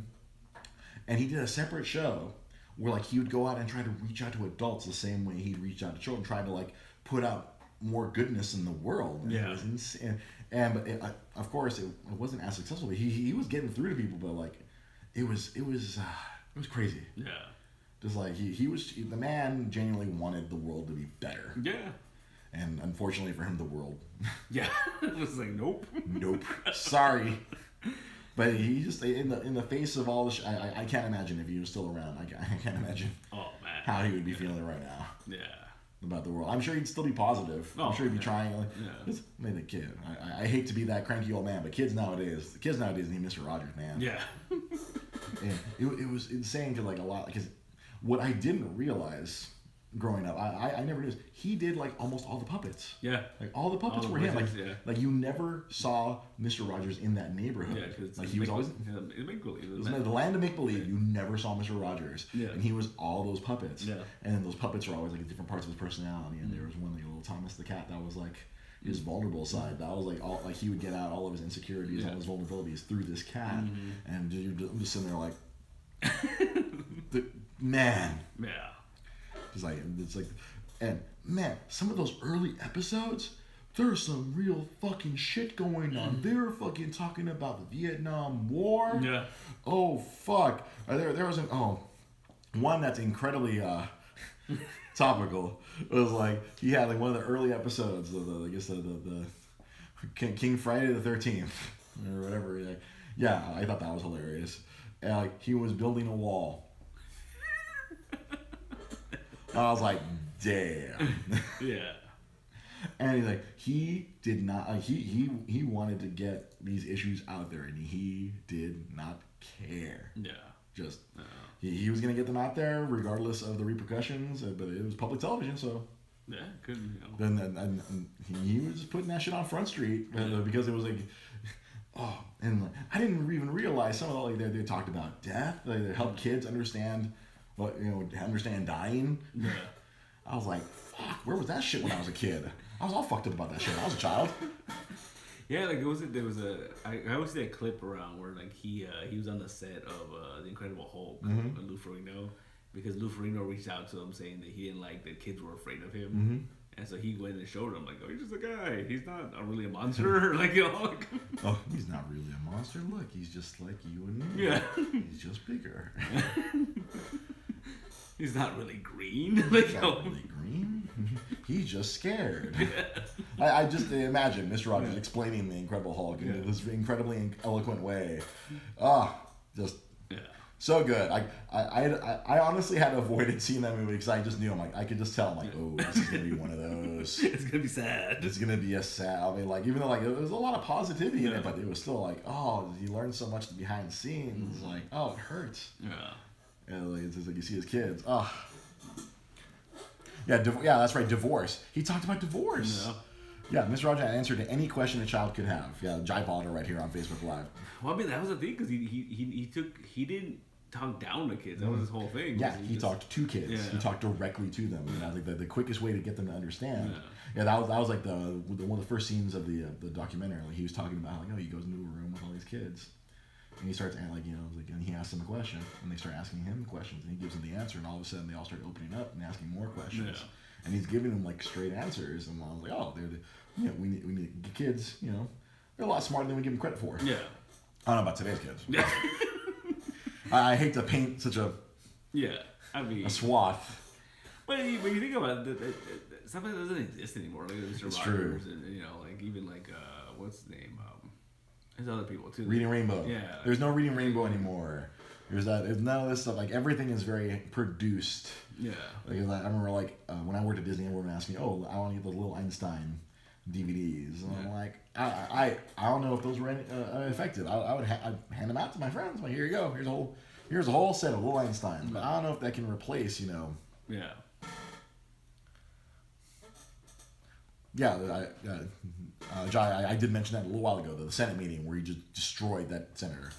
Speaker 1: and he did a separate show where he would go out and try to reach out to adults the same way he'd reach out to children, trying to put out more goodness in the world. And it was insane. But of course it wasn't as successful. He was getting through to people, but it was crazy. Yeah. Just the man genuinely wanted the world to be better. Yeah. And unfortunately for him, the world.
Speaker 2: Yeah. It was like, nope.
Speaker 1: Nope. Sorry. But he just, in the face of all this, I can't imagine if he was still around. I can't imagine how he would be feeling right now. Yeah. About the world. I'm sure he'd still be positive. I'm sure he'd be trying. Just made a kid. I hate to be that cranky old man, but kids nowadays need Mr. Rogers, man. Yeah. And it was insane because What I didn't realize growing up, I never knew this. He did like almost all the puppets.
Speaker 2: Yeah.
Speaker 1: Like all the puppets were him. Like you never saw Mr. Rogers in that neighborhood.
Speaker 2: Yeah, because
Speaker 1: like he was always
Speaker 2: make believe.
Speaker 1: It was the land of make believe. You never saw Mr. Rogers.
Speaker 2: Yeah.
Speaker 1: And he was all those puppets.
Speaker 2: Yeah.
Speaker 1: And then those puppets were always like different parts of his personality. And there was one like little Thomas the cat that was like his vulnerable side. That was like all like he would get out all of his insecurities, all his vulnerabilities through this cat. And you're just sitting there like, man.
Speaker 2: Yeah.
Speaker 1: It's like, and man, some of those early episodes, there's some real fucking shit going on. They're fucking talking about the Vietnam War.
Speaker 2: Yeah.
Speaker 1: Oh fuck. There was one that's incredibly topical. It was like he had like one of the early episodes of the King Friday the 13th or whatever. Like, yeah, I thought that was hilarious. And like he was building a wall. I was like, damn.
Speaker 2: Yeah.
Speaker 1: And he's like, he did not. He wanted to get these issues out there, and he did not care.
Speaker 2: Yeah.
Speaker 1: Just he was gonna get them out there regardless of the repercussions. But it was public television, so
Speaker 2: yeah, couldn't.
Speaker 1: Then he was just putting that shit on Front Street because it was like. Oh, and I didn't even realize some of the like they talked about death. Like they helped kids understand understand dying.
Speaker 2: Yeah.
Speaker 1: I was like, fuck, where was that shit when I was a kid? I was all fucked up about that shit when I was a child.
Speaker 2: Yeah, like I always see a clip around where like he was on the set of The Incredible Hulk with Lou Ferrigno, because Lou Ferrigno reached out to him saying that he didn't like that kids were afraid of him. And so he went and showed him, like, oh, he's just a guy. He's not really a monster. Like, like...
Speaker 1: Oh, he's not really a monster. Look, he's just like you and me.
Speaker 2: Yeah.
Speaker 1: He's just bigger.
Speaker 2: He's not really green. Like,
Speaker 1: he's not really green. He's just scared. I just imagine Mr. Rogers explaining the Incredible Hulk in this incredibly eloquent way. Just... Yeah. So good. I honestly had avoided seeing that movie because I just knew I could just tell oh, this is gonna be one of those.
Speaker 2: It's gonna be sad.
Speaker 1: It's gonna be a sad. I mean, like even though there was a lot of positivity in it, but it was still like, oh, you learn so much behind the scenes. Like, oh, it hurts. Yeah. And like, it's just like you see his kids. Oh. Yeah, that's right. Divorce. He talked about divorce. Yeah, Mr. Rogers answered to any question a child could have. Yeah, Jai Potter right here on Facebook Live.
Speaker 2: Well, I mean, that was the thing because he didn't talk down to kids. That was his whole thing.
Speaker 1: Yeah, he talked to kids. Yeah. He talked directly to them. You know, like the quickest way to get them to understand. Yeah, that was like one of the first scenes of the documentary. Like he was talking about like, he goes into a room with all these kids, and he starts and he asks them a question, and they start asking him questions, and he gives them the answer, and all of a sudden they all start opening up and asking more questions. Yeah. And he's giving them like straight answers, and I was like, oh, we need kids. You know, they're a lot smarter than we give them credit for. Yeah. I don't know about today's kids. Yeah. I hate to paint such a a swath.
Speaker 2: But when you think about it, stuff like that doesn't exist anymore. Like Mr. Rogers,
Speaker 1: true.
Speaker 2: And like even like what's his name? There's other people too.
Speaker 1: Reading Rainbow. Yeah. There's no Reading Rainbow anymore. There's none of this stuff. Like everything is very produced. Yeah. Like I remember when I worked at Disney, everyone would ask me, "Oh, I want to get the Little Einstein DVDs," and I'm like, I don't know if those were effective. I'd hand them out to my friends. Like, here you go. Here's a whole set of Little Einsteins. But I don't know if that can replace, Yeah. Yeah, I did mention that a little while ago, the Senate meeting where he just destroyed that senator.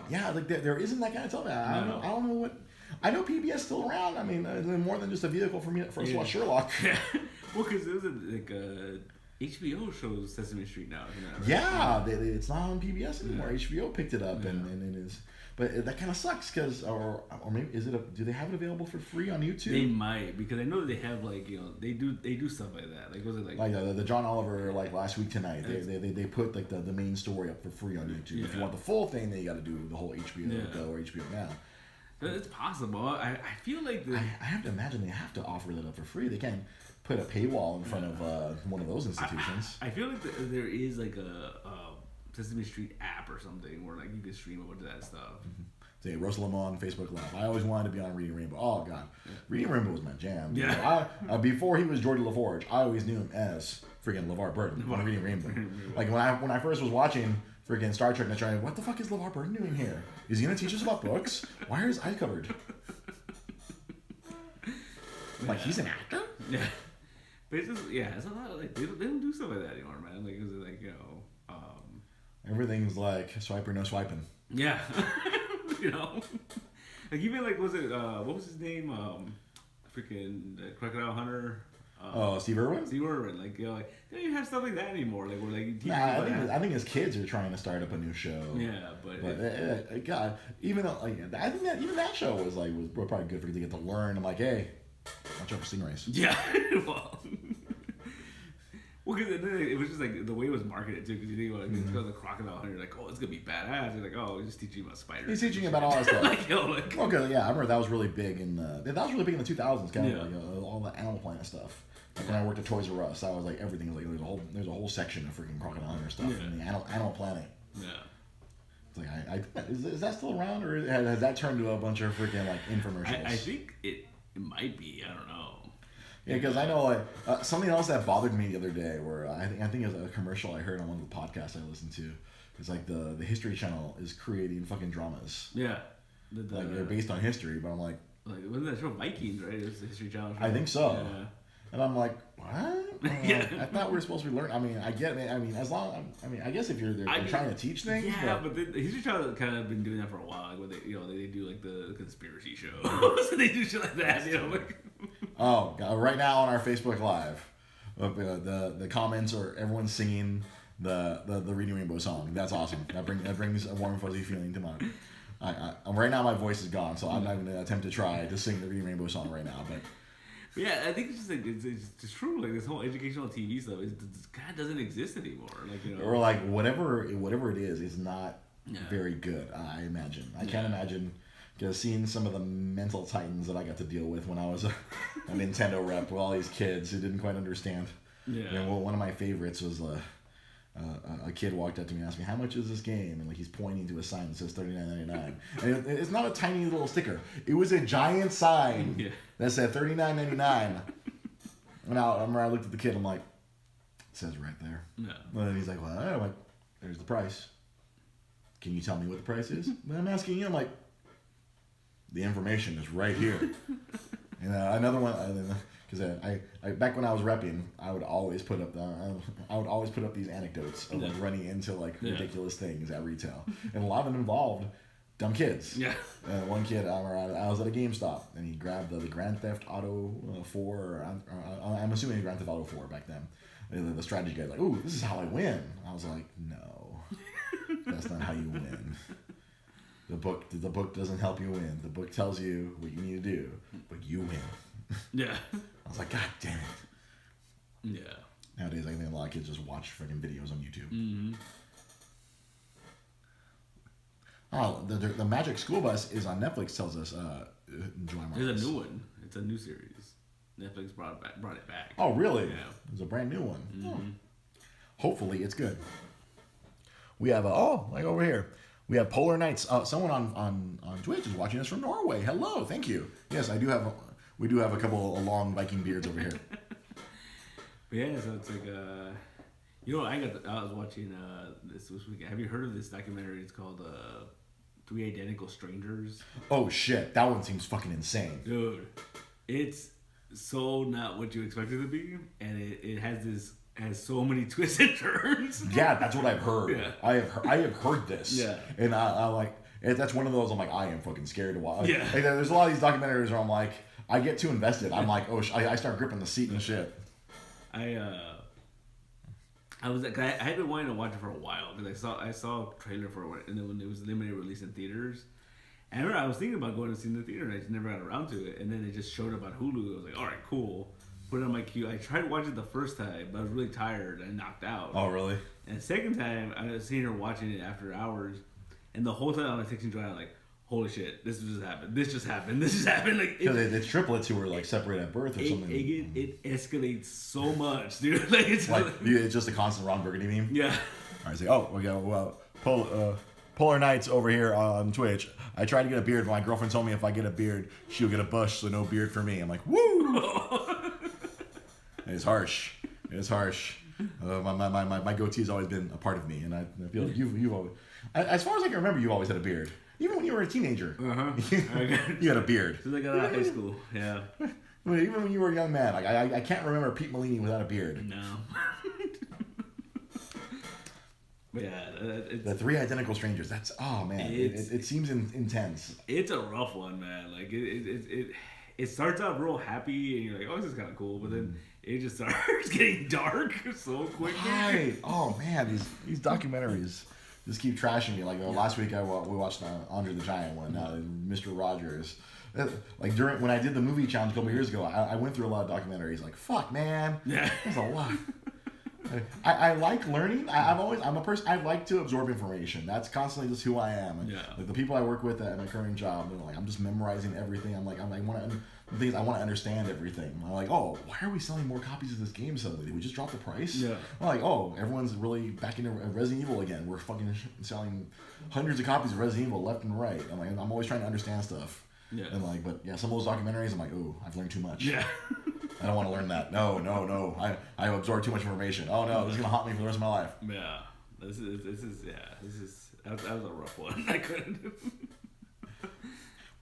Speaker 1: Yeah, like there isn't that kind of television. I don't know what. I know PBS still around. I mean, more than just a vehicle for us to watch Sherlock.
Speaker 2: Well, because it was HBO shows Sesame Street now. Right?
Speaker 1: Yeah, it's not on PBS anymore. HBO picked it up, and it is. But that kind of sucks because, or maybe do they have it available for free on YouTube?
Speaker 2: They might, because I know they have they do stuff like that. Like was it like
Speaker 1: the John Oliver Last Week Tonight? They put like the main story up for free on YouTube. Yeah. If you want the full thing, then you got to do the whole HBO Go or HBO Now.
Speaker 2: But it's possible. I feel like
Speaker 1: I have to imagine they have to offer that up for free. They can't put a paywall in front of one of those institutions.
Speaker 2: I feel like there is like a Sesame Street app or something where like you can stream a bunch of that stuff.
Speaker 1: Say Rosa Lamont Facebook Live. I always wanted to be on Reading Rainbow. Oh god, Reading Rainbow was my jam.
Speaker 2: Yeah.
Speaker 1: Before he was Geordie LaForge, I always knew him as freaking LeVar Burton on Reading Rainbow. Like when I first was watching freaking Star Trek, and I tried, what the fuck is LeVar Burton doing here? Is he gonna teach us about books? Why are his eyes covered? Like he's an actor?
Speaker 2: Yeah. But it's just, it's a lot of, like, they don't do stuff like that anymore, man. Like, is it like,
Speaker 1: everything's like swipe or no swiping.
Speaker 2: Yeah. You know? Like, even, like, was it, what was his name? Freaking Crocodile Hunter.
Speaker 1: Steve Irwin?
Speaker 2: Steve Irwin. Like, you know, like, they don't even have stuff like that anymore. Like, where, like,
Speaker 1: I think his kids are trying to start up a new show.
Speaker 2: Yeah,
Speaker 1: but God, even though, like, I think that even that show was probably good for you to get to learn. I'm like, hey, watch out for stingrays.
Speaker 2: Yeah, well, because it was just like the way it was marketed too. Because you think about it, it's got the crocodile hunter, you're like, oh, it's gonna be badass. You're like, oh, he's just teaching you about spiders.
Speaker 1: He's teaching you about all that stuff.
Speaker 2: Okay,
Speaker 1: yeah, I remember that was really big in the 2000s, kind of like all the Animal Planet stuff. Like when I worked at Toys R Us, I was like, everything was like there's a whole section of freaking crocodile hunter stuff in the Animal Planet.
Speaker 2: Yeah.
Speaker 1: It's like is that still around, or has that turned to a bunch of freaking like infomercials?
Speaker 2: I think it might be. I don't know.
Speaker 1: Yeah, because I know like something else that bothered me the other day, where I think it was a commercial I heard on one of the podcasts I listened to. It's like the History Channel is creating fucking dramas.
Speaker 2: Yeah,
Speaker 1: like they're based on history, but I'm like
Speaker 2: wasn't that show Vikings, right? It was the History Channel show.
Speaker 1: I think so.
Speaker 2: Yeah.
Speaker 1: And I'm like, what? I thought we were supposed to be learning. I mean, I get it. I mean, I guess if they're trying to teach things.
Speaker 2: Yeah, but the History Channel kind of been doing that for a while. Like, where they do like the conspiracy shows. So they do shit like that. You know, like.
Speaker 1: Oh, God, right now on our Facebook Live, the comments are everyone's singing the Reading Rainbow song. That's awesome. That brings a warm fuzzy feeling to mind. Right now my voice is gone, so I'm not even gonna attempt to try to sing the Reading Rainbow song right now. But
Speaker 2: yeah, I think it's just like it's just true. Like this whole educational TV stuff kind of doesn't exist anymore. Like
Speaker 1: or like whatever it is not very good. I imagine. I can't imagine. Because seeing some of the mental titans that I got to deal with when I was a Nintendo rep with all these kids who didn't quite understand.
Speaker 2: Yeah.
Speaker 1: You know, one of my favorites was a kid walked up to me and asked me, how much is this game? And like he's pointing to a sign that says $39.99. And it's not a tiny little sticker. It was a giant sign that said $39.99. And I looked at the kid, I'm like, it says right there.
Speaker 2: Yeah.
Speaker 1: And he's like, well, I'm like, there's the price. Can you tell me what the price is? And I'm asking you, I'm like, the information is right here. And another one, because I back when I was repping, I would always put up these anecdotes of like running into like ridiculous things at retail, and a lot of them involved dumb kids.
Speaker 2: Yeah.
Speaker 1: One kid, I was at a GameStop, and he grabbed the Grand Theft Auto 4. I'm assuming Grand Theft Auto 4 back then. And the strategy guy like, ooh, this is how I win. I was like, no, that's not how you win. The book doesn't help you win. The book tells you what you need to do, but you win.
Speaker 2: Yeah.
Speaker 1: I was like, God damn it.
Speaker 2: Yeah.
Speaker 1: Nowadays, I think a lot of kids just watch freaking videos on YouTube.
Speaker 2: Mm-hmm.
Speaker 1: Oh, the Magic School Bus is on Netflix. Tells us enjoy Marcus.
Speaker 2: There's a new one. It's a new series. Netflix brought it back.
Speaker 1: Oh, really?
Speaker 2: Yeah.
Speaker 1: It's a brand new one.
Speaker 2: Mm-hmm.
Speaker 1: Oh. Hopefully, it's good. We have like over here. We have Polar Nights. Someone on Twitch is watching us from Norway. Hello, thank you. Yes, we do have a couple of long Viking beards over here.
Speaker 2: But yeah, so it's like I was watching this week. Have you heard of this documentary? It's called Three Identical Strangers.
Speaker 1: Oh shit, that one seems fucking insane.
Speaker 2: Dude, it's so not what you expect it to be, and it has so many twists and turns.
Speaker 1: Yeah, that's what I've heard.
Speaker 2: Yeah.
Speaker 1: I have heard this.
Speaker 2: Yeah.
Speaker 1: And I like that's one of those I'm like, I am fucking scared to watch.
Speaker 2: Yeah.
Speaker 1: Like, there's a lot of these documentaries where I'm like, I get too invested. I'm like, oh, I start gripping the seat and shit.
Speaker 2: I was like, I had been wanting to watch it for a while because I saw a trailer for it, and then when it was limited release in theaters, and I remember I was thinking about going to see it in the theater, and I just never got around to it, and then it just showed up on Hulu. I was like, all right, cool. Put it on my queue. I tried to watch it the first time, but I was really tired and knocked out.
Speaker 1: Oh, really?
Speaker 2: And the second time, I was seeing her watching it after hours, and the whole time I was texting Joanna like, "Holy shit, this just happened! This just happened! This just happened!" Like,
Speaker 1: it's triplets who were like separated at birth or something.
Speaker 2: It escalates so much, dude. Like it's
Speaker 1: just a constant Ron Burgundy meme.
Speaker 2: Yeah.
Speaker 1: All right, say, oh, we got Polar Nights over here on Twitch. I tried to get a beard, but my girlfriend told me if I get a beard, she'll get a bush, so no beard for me. I'm like, woo! It's harsh. It's harsh. My goatee's always been a part of me, and I feel like you've always, as far as I can remember, you always had a beard. Even when you were a teenager, you had a beard.
Speaker 2: Since I got out of high school, yeah.
Speaker 1: Even when you were a young man, like I can't remember Pete Molini without a beard.
Speaker 2: No. But yeah,
Speaker 1: the three identical strangers. That's it seems intense.
Speaker 2: It's a rough one, man. Like it starts out real happy, and you're like, oh, this is kind of cool, but then it just starts getting dark so quickly.
Speaker 1: Right. Oh man, these documentaries just keep trashing me. Like last week, we watched Andre the Giant one, Mr. Rogers. Like when I did the movie challenge a couple years ago, I went through a lot of documentaries. Like, fuck, man, there's a lot. I like learning. I'm a person. I like to absorb information. That's constantly just who I am. Like the people I work with at my current job, they're like, I'm just memorizing everything. I'm like, I want to understand everything. I'm like, oh, why are we selling more copies of this game suddenly? Did we just drop the price? Yeah. I'm like, oh, everyone's really back into Resident Evil again. We're fucking selling hundreds of copies of Resident Evil left and right. I'm like, I'm always trying to understand stuff. Yeah. And like, but yeah, some of those documentaries, I'm like, oh, I've learned too much. Yeah. I don't want to learn that. No. I absorbed too much information. Oh no, this is gonna haunt me for the rest of my life.
Speaker 2: Yeah. This is that was a rough one. I couldn't.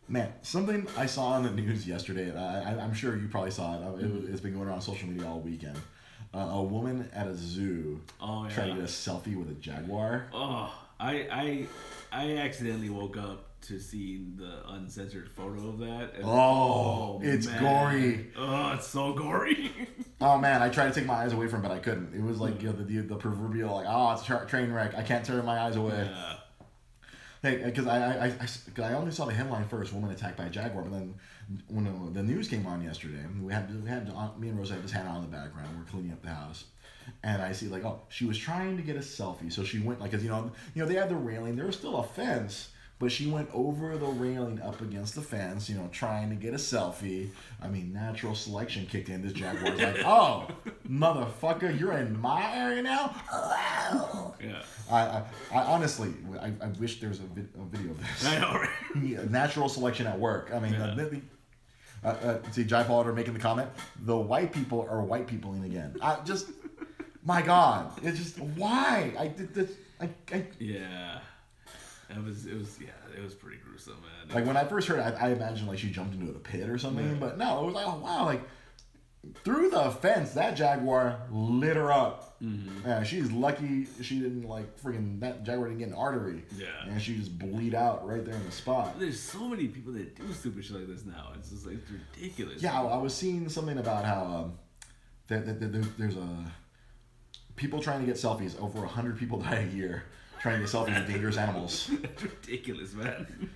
Speaker 1: Man, something I saw on the news yesterday, and I'm sure you probably saw it. It's been going around social media all weekend. A woman at a zoo tried to get a selfie with a jaguar.
Speaker 2: Oh, I accidentally woke up to see the uncensored photo of that. And
Speaker 1: it's gory.
Speaker 2: Oh, it's so gory.
Speaker 1: Oh man, I tried to take my eyes away from it, but I couldn't. It was like the proverbial like, it's a train wreck. I can't turn my eyes away. Yeah. Hey, because I only saw the headline first, woman attacked by a jaguar, but then when the news came on yesterday, me and Rosa had just had it on in the background. We're cleaning up the house, and I see like, she was trying to get a selfie, so she went like, cause you know they had the railing, there was still a fence. But she went over the railing up against the fence, trying to get a selfie. I mean, natural selection kicked in. This jaguar's like, oh, motherfucker, you're in my area now? Yeah. I honestly, I wish there was a video of this. I know, right? Natural selection at work. I mean, see, Jai Pollard making the comment, the white people are white peopling again. My God. It's just, why? I did this.
Speaker 2: Yeah. It was pretty gruesome, man.
Speaker 1: Like when I first heard it, I imagined like she jumped into a pit or something, but no, it was like, oh wow, like through the fence, that jaguar lit her up. Mm-hmm. Yeah, she's lucky she didn't that jaguar didn't get an artery. Yeah, and she just bleed out right there in the spot.
Speaker 2: There's so many people that do stupid shit like this now. It's just like it's ridiculous.
Speaker 1: Yeah, I was seeing something about how there's people trying to get selfies. Over 100 people die a year trying to get selfies with dangerous animals.
Speaker 2: That's ridiculous, man.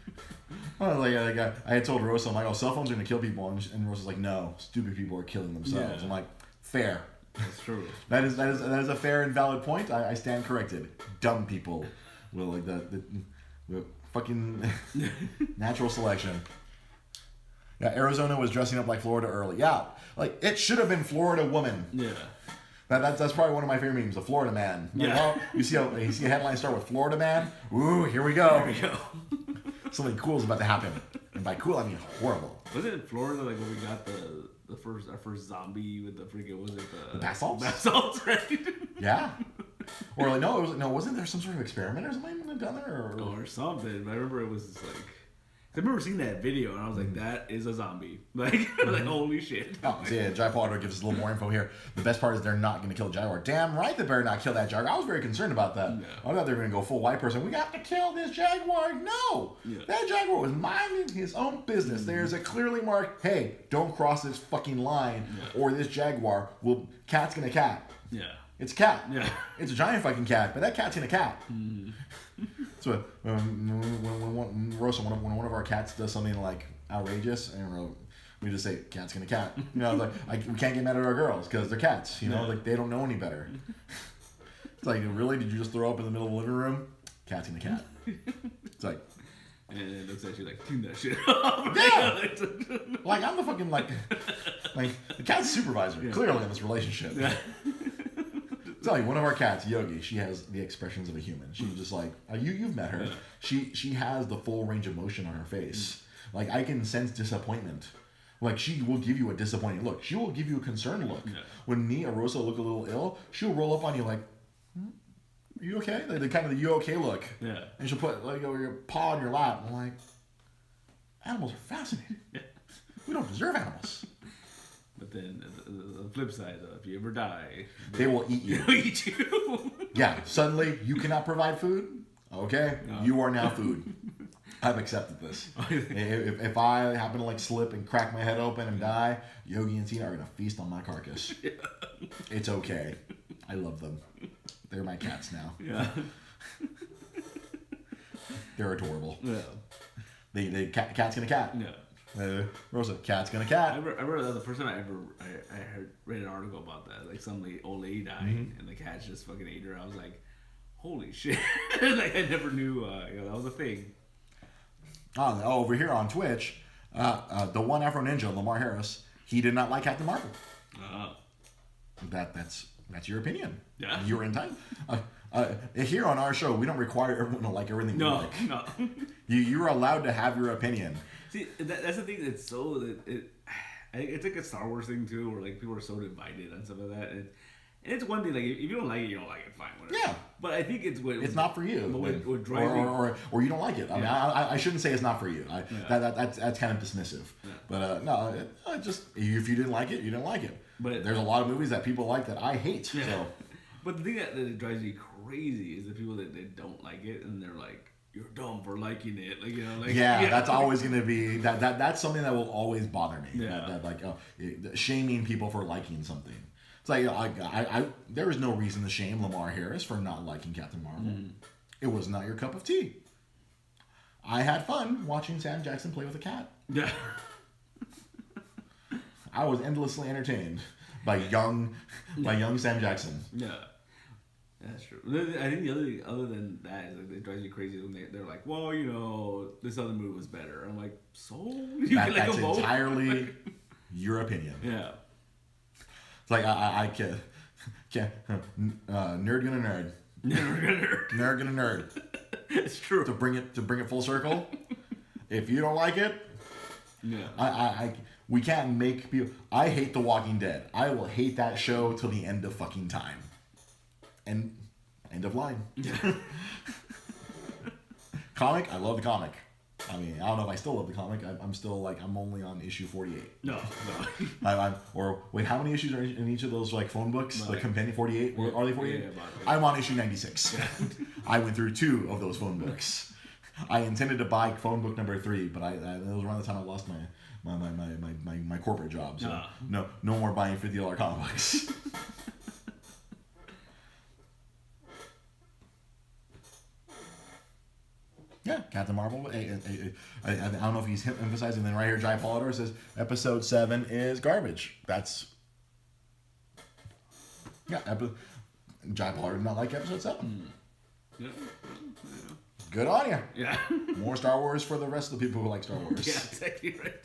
Speaker 1: Well, I had told Rosa, I'm like, cell phones are going to kill people. And Rosa's like, no, stupid people are killing themselves. Yeah. I'm like, fair.
Speaker 2: That's true.
Speaker 1: That is a fair and valid point. I stand corrected. Dumb people will like the fucking natural selection. Yeah, Arizona was dressing up like Florida early. Yeah, like it should have been Florida woman. Yeah. That's probably one of my favorite memes, the Florida man. Yeah. Well, you see a headline start with Florida man? Ooh, here we go.
Speaker 2: Here we go.
Speaker 1: Something cool is about to happen. And by cool, I mean horrible.
Speaker 2: Was it in Florida like when we got our first zombie with the freaking, was it the
Speaker 1: basalts?
Speaker 2: Basalts, right?
Speaker 1: Yeah. Or like wasn't there some sort of experiment or something done there
Speaker 2: or something? I remember it was just like, I remember seeing that video and I was like, that is a zombie. Like holy shit.
Speaker 1: Oh, so yeah, Jai Pollard gives us a little more info here. The best part is they're not going to kill a jaguar. Damn right they better not kill that jaguar. I was very concerned about that. Yeah. I thought they were going to go full white person. We got to kill this jaguar. No. Yeah. That jaguar was minding his own business. Mm-hmm. There's a clearly marked, hey, don't cross this fucking line or this jaguar cat's going to cat. Yeah. It's a cat. Yeah. It's a giant fucking cat, but that cat's in a cat. Mm-hmm. So when Rosa, when one of our cats does something like outrageous, and we just say, cat's gonna cat. We can't get mad at our girls because they're cats. Like they don't know any better. It's like, really? Did you just throw up in the middle of the living room? Cat's gonna cat. It's like.
Speaker 2: And it looks at you like, clean that shit up.
Speaker 1: Yeah. Like I'm the fucking like the cat's supervisor clearly in this relationship. Yeah. It's telling you, one of our cats, Yogi, she has the expressions of a human. She's just like, you've met her. Yeah. She has the full range of motion on her face. Like, I can sense disappointment. Like, she will give you a disappointing look. She will give you a concerned look. Yeah. When me or Rosa look a little ill, she'll roll up on you like, are you okay? Like, the kind of the you okay look. Yeah. And she'll put like your paw on your lap. I'm like, animals are fascinating. Yeah. We don't deserve animals.
Speaker 2: But then the flip side, though, if you ever die,
Speaker 1: they will eat you.
Speaker 2: They'll eat you.
Speaker 1: Yeah. Suddenly, you cannot provide food. Okay, no. You are now food. I've accepted this. If I happen to like slip and crack my head open and die, Yogi and Tina are gonna feast on my carcass. Yeah. It's okay. I love them. They're my cats now. Yeah. They're adorable. Yeah. Cat's gonna cat. Yeah. Rosa, cat's gonna cat.
Speaker 2: I remember that the first time I read an article about that. Like some old lady dying and the cat just fucking ate her. I was like, holy shit. Like I never knew that was a thing.
Speaker 1: Over here on Twitch, the one Afro Ninja, Lamar Harris, he did not like Captain Marvel. That's your opinion. Yeah. You're in time. Here on our show, we don't require everyone to like everything we like. No. You're allowed to have your opinion.
Speaker 2: See, that's the thing that's so... It's like a Star Wars thing, too, where like people are so divided and stuff like that. And it's one thing, like, if you don't like it, you don't like it, fine, whatever. Yeah. But I think it's...
Speaker 1: It's not for you.
Speaker 2: What drives me...
Speaker 1: Or you don't like it. I mean, I shouldn't say it's not for you. That's kind of dismissive. Yeah. But, no, just... If you didn't like it, you didn't like it. But there's a lot of movies that people like that I hate. Yeah. So.
Speaker 2: But the thing that drives me crazy is the people that they don't like it, and they're like, you're dumb for liking it, like, you know, like
Speaker 1: that's always going to be that's something that will always bother me. Yeah, shaming people for liking something. It's like there was no reason to shame Lamar Harris for not liking Captain Marvel. It was not your cup of tea. I had fun watching Sam Jackson play with a cat. Yeah, I was endlessly entertained by young Sam Jackson. Yeah.
Speaker 2: That's true. I think the other than that is like it drives you crazy when they're like, well, you know, this other movie was better. I'm like, so
Speaker 1: that's entirely your opinion. Yeah. It's like I can't nerd gonna nerd. Nerd gonna nerd.
Speaker 2: It's true.
Speaker 1: To bring it full circle. If you don't like it, yeah. We can't make people. I hate The Walking Dead. I will hate that show till the end of fucking time. And end of line. Comic, I love the comic. I mean, I don't know if I still love the comic. I'm still like, I'm only on issue 48. No. Wait, how many issues are in each of those like phone books? The Companion 48? Are they 48? Yeah, I'm on issue 96. Yeah. I went through 2 of those phone books. I intended to buy phone book number 3, but it was around the time I lost my corporate job. So no more buying $50 comic books. Yeah, Captain Marvel. I don't know if he's emphasizing. Then right here, Jai Polidor says episode 7 is garbage. That's Jai Polidor did not like episode 7. Yeah. Good on you. Yeah. More Star Wars for the rest of the people who like Star Wars.
Speaker 2: Yeah, exactly right.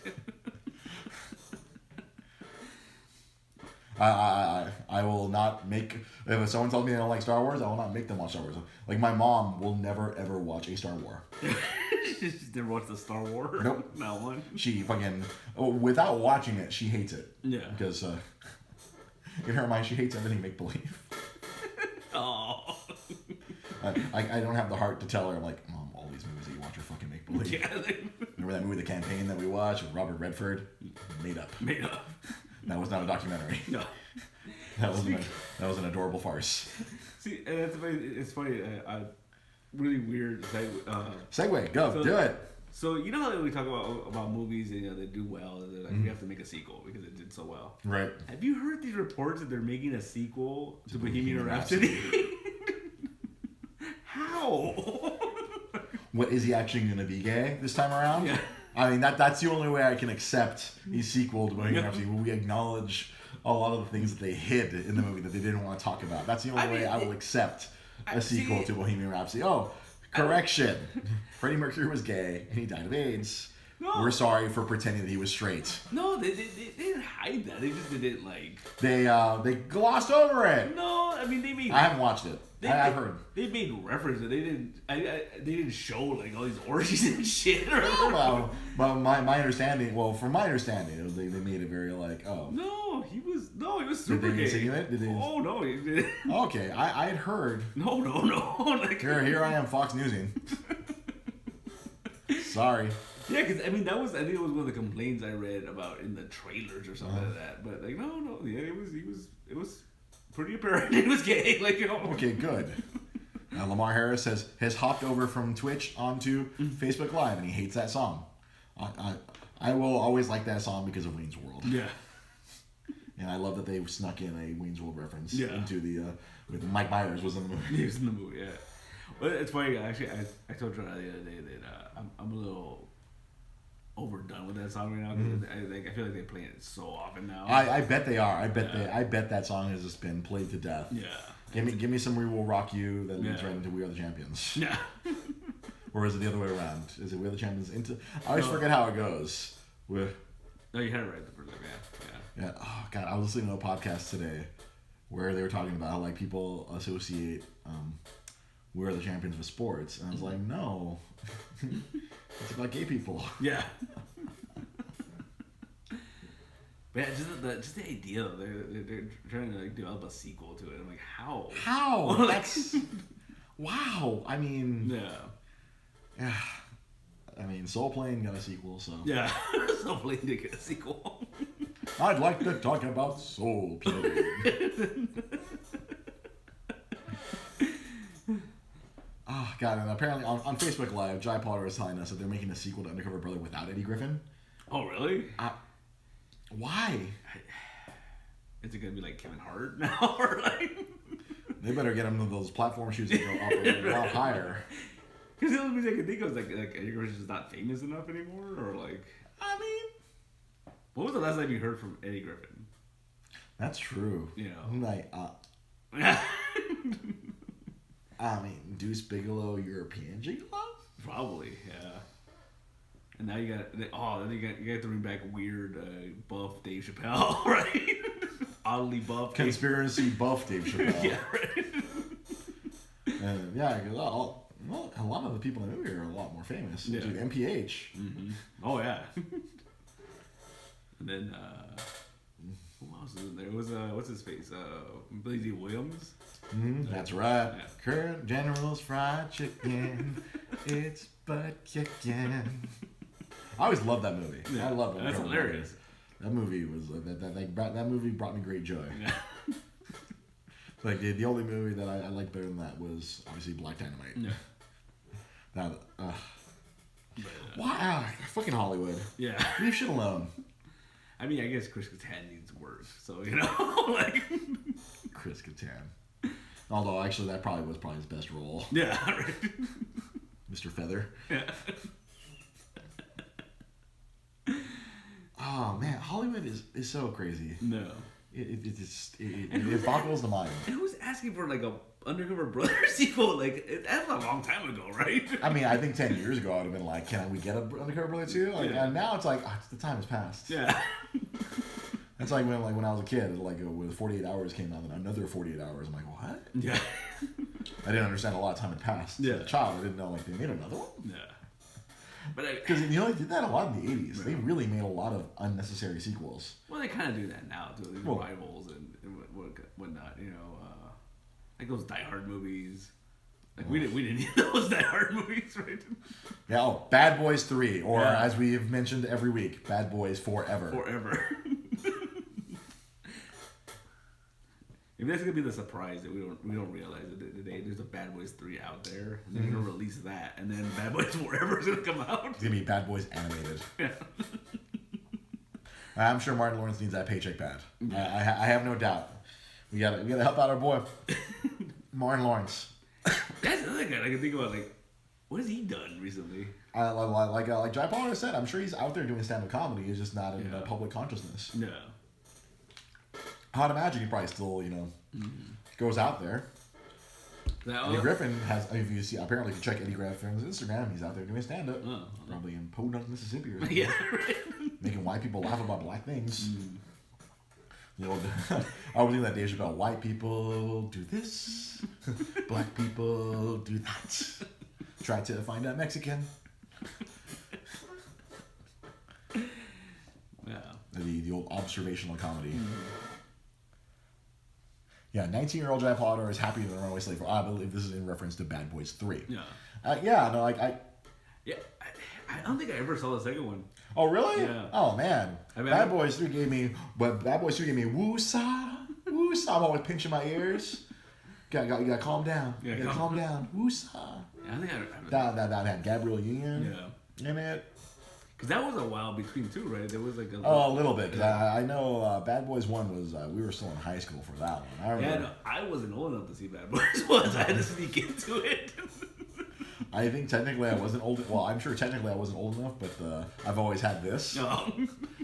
Speaker 1: I will not make... If someone tells me they don't like Star Wars, I will not make them watch Star Wars. Like, my mom will never, ever watch a Star War.
Speaker 2: She's never watched the Star War?
Speaker 1: Nope.
Speaker 2: Not one?
Speaker 1: She fucking... Without watching it, she hates it. Yeah. Because, in her mind, she hates everything make-believe. Oh. I don't have the heart to tell her, like, Mom, all these movies that you watch are fucking make-believe. Yeah. Remember that movie, The Campaign, that we watched with Robert Redford? Made up.
Speaker 2: Made up.
Speaker 1: That was not a documentary. No. That was an adorable farce.
Speaker 2: See, and it's funny. Really weird
Speaker 1: segue. Go. Do it.
Speaker 2: So you know how we talk about movies and they do well, and like you have to make a sequel because it did so well.
Speaker 1: Right.
Speaker 2: Have you heard these reports that they're making a sequel to Bohemian Rhapsody? How?
Speaker 1: What, is he actually going to be gay this time around? Yeah. I mean, that's the only way I can accept a sequel to Bohemian Rhapsody, where we acknowledge a lot of the things that they hid in the movie that they didn't want to talk about. That's the only way I will accept a sequel to Bohemian Rhapsody. Oh, correction. Freddie Mercury was gay, and he died of AIDS.
Speaker 2: No.
Speaker 1: We're sorry for pretending that he was straight.
Speaker 2: No, they didn't hide that. They just didn't like.
Speaker 1: They glossed over it.
Speaker 2: No, I mean they made.
Speaker 1: I haven't watched it. I've heard.
Speaker 2: They made reference. They didn't. They didn't show like all these orgies and shit. Or,
Speaker 1: Well, but my understanding. Well, from my understanding, it was they made it very like
Speaker 2: No, he was super
Speaker 1: Did they
Speaker 2: gay.
Speaker 1: insinuate? Did they?
Speaker 2: Oh no, he didn't.
Speaker 1: Okay, I had heard.
Speaker 2: No. Like,
Speaker 1: Here I am, Fox Newsing. Sorry.
Speaker 2: Yeah, because I think it was one of the complaints I read about in the trailers or something like that. But like, no, yeah, it was pretty apparent he was gay. Like, you know.
Speaker 1: Okay, good. Now Lamar Harris has hopped over from Twitch onto Facebook Live, and he hates that song. I will always like that song because of Wayne's World.
Speaker 2: Yeah.
Speaker 1: And I love that they snuck in a Wayne's World reference into the with Mike Myers was in the movie.
Speaker 2: He was in the movie, yeah. Well, it's funny. Actually, I told you the other day that I'm a little overdone with that song right now because I feel like they're playing it so often now.
Speaker 1: I bet they are. I bet that song has just been played to death.
Speaker 2: Yeah.
Speaker 1: Give me some "We Will Rock You" that leads right into "We Are the Champions."
Speaker 2: Yeah.
Speaker 1: Or is it the other way around? Is it "We Are the Champions" into? I always forget how it goes.
Speaker 2: No, you had it right the first time. Yeah.
Speaker 1: Oh God, I was listening to a podcast today where they were talking about how like people associate "We Are the Champions" with sports, and I was like, no, it's about gay people.
Speaker 2: Yeah. But yeah, just the idea though, they're trying to like develop a sequel to it. I'm like, how?
Speaker 1: How? That's wow. I mean,
Speaker 2: yeah.
Speaker 1: I mean, Soul Plane got a sequel, so
Speaker 2: yeah. Soul Plane did get a sequel.
Speaker 1: I'd like to talk about Soul Plane. Oh God! And apparently on Facebook Live, Jai Potter is telling us that they're making a sequel to Undercover Brother without Eddie Griffin.
Speaker 2: Oh really?
Speaker 1: Why?
Speaker 2: Is it gonna be like Kevin Hart now, or like?
Speaker 1: They better get him those platform shoes that go up a lot higher.
Speaker 2: Because the only reason I can think of is like Eddie Griffin's just not famous enough anymore, or like.
Speaker 1: I mean,
Speaker 2: what was the last time you heard from Eddie Griffin?
Speaker 1: That's true.
Speaker 2: You know,
Speaker 1: like I mean, Deuce Bigalow, European Gigolo?
Speaker 2: Probably, yeah. And now you got to bring back weird buff Dave Chappelle, right? Oddly buff.
Speaker 1: Conspiracy buff Dave Chappelle.
Speaker 2: Yeah, right.
Speaker 1: And yeah, well, a lot of the people in the movie are a lot more famous.
Speaker 2: Yeah.
Speaker 1: Dude, MPH.
Speaker 2: Mm-hmm. Oh yeah. And then who else was in there? It was what's his face? Billy D. Williams.
Speaker 1: Mm-hmm, that's right.
Speaker 2: Yeah.
Speaker 1: Current General's fried chicken. It's butt chicken. I always loved that movie.
Speaker 2: Yeah.
Speaker 1: I love it.
Speaker 2: That's hilarious.
Speaker 1: That movie was that movie brought me great joy.
Speaker 2: Yeah.
Speaker 1: Like the only movie that I liked better than that was obviously Black Dynamite.
Speaker 2: Yeah.
Speaker 1: That wow, fucking Hollywood.
Speaker 2: Yeah.
Speaker 1: Leave shit alone.
Speaker 2: I mean, I guess Chris Kattan needs work, so you know, like
Speaker 1: Chris Kattan. Although actually that probably was his best role.
Speaker 2: Yeah. Right.
Speaker 1: Mr. Feather.
Speaker 2: Yeah.
Speaker 1: Oh man, Hollywood is so crazy.
Speaker 2: No.
Speaker 1: It boggles the mind.
Speaker 2: And who's asking for like a Undercover Brother sequel? Like that's a long time ago, right?
Speaker 1: I mean, I think 10 years ago I would have been like, "Can we get a Undercover Brother 2?" Like,
Speaker 2: Yeah.
Speaker 1: and now it's like, the time has passed.
Speaker 2: Yeah.
Speaker 1: That's like when I was a kid, like when 48 Hours came out, and another 48 Hours. I'm like, what?
Speaker 2: Yeah.
Speaker 1: I didn't understand a lot of time had passed.
Speaker 2: Yeah.
Speaker 1: As a child, I didn't know like they made another one.
Speaker 2: Yeah. But
Speaker 1: Because they did that a lot in the 80s. Yeah. They really made a lot of unnecessary sequels.
Speaker 2: Well, they kind of do that now too. These rivals and whatnot. You know, like those Die Hard movies. Like we didn't need those Die Hard movies, right?
Speaker 1: Yeah. Oh, Bad Boys 3, or
Speaker 2: Yeah.
Speaker 1: as we have mentioned every week, Bad Boys Forever.
Speaker 2: Forever. Maybe that's gonna be the surprise that we don't realize that today there's a Bad Boys 3 out there, and they're gonna release that, and then Bad Boys Forever is gonna come out.
Speaker 1: It's gonna be Bad Boys animated.
Speaker 2: Yeah.
Speaker 1: I'm sure Martin Lawrence needs that paycheck pad.
Speaker 2: Yeah.
Speaker 1: I have no doubt. We gotta help out our boy, Martin Lawrence.
Speaker 2: That's another guy I can think about. Like, what has he done recently?
Speaker 1: Like Jai Potter said, I'm sure he's out there doing stand-up comedy. He's just not in public consciousness.
Speaker 2: Yeah.
Speaker 1: I'd imagine he probably still, goes out there. Eddie Griffin has, if you see, apparently if you check Eddie Griffin's Instagram, he's out there doing stand-up. Probably in Podunk, Mississippi or something.
Speaker 2: Yeah, right.
Speaker 1: Making white people laugh about black things. The old, I was thinking that Dave Chappelle, white people do this, black people do that. Try to find a Mexican.
Speaker 2: Yeah.
Speaker 1: The old observational comedy. Yeah, 19-year-old Jack Potter is happy than a runaway slave. I believe this is in reference to Bad Boys 3.
Speaker 2: Yeah.
Speaker 1: Yeah, no, like
Speaker 2: I don't think I ever saw the second one.
Speaker 1: Oh really?
Speaker 2: Yeah.
Speaker 1: Oh man. Bad Boys 3 gave me woo-saw. Woo-saw. I'm always pinching my ears. You gotta calm down.
Speaker 2: Yeah,
Speaker 1: you gotta calm down. Woo-saw.
Speaker 2: Yeah, I think
Speaker 1: That had Gabrielle Union in it.
Speaker 2: Because that was a while between two, right? There was like
Speaker 1: a little bit. Because I know Bad Boys 1 was, we were still in high school for that one. I remember.
Speaker 2: Yeah, no, I wasn't old enough to see Bad Boys 1, so I had to sneak into it.
Speaker 1: I think technically I wasn't old. Well, I'm sure technically I wasn't old enough, but I've always had this.
Speaker 2: No.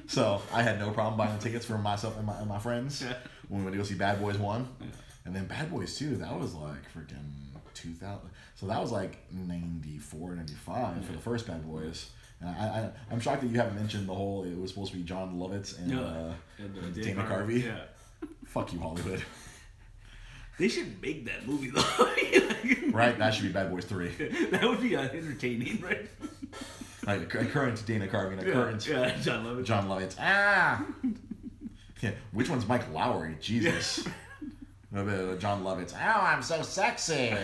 Speaker 1: So I had no problem buying the tickets for myself and my friends when we went to go see Bad Boys 1. Yeah. And then Bad Boys 2, that was like freaking 2000. So that was like 94, 95 for the first Bad Boys. I'm shocked that you haven't mentioned the whole, it was supposed to be John Lovitz and Dana Carvey.
Speaker 2: Yeah.
Speaker 1: Fuck you, Hollywood.
Speaker 2: They should make that movie though.
Speaker 1: Right? That should be Bad Boys 3.
Speaker 2: That would be entertaining, right?
Speaker 1: Like a current Dana Carvey and a current
Speaker 2: John Lovitz.
Speaker 1: John Lovitz. Ah! Yeah, which one's Mike Lowry? Jesus. John Lovitz. Oh, I'm so sexy.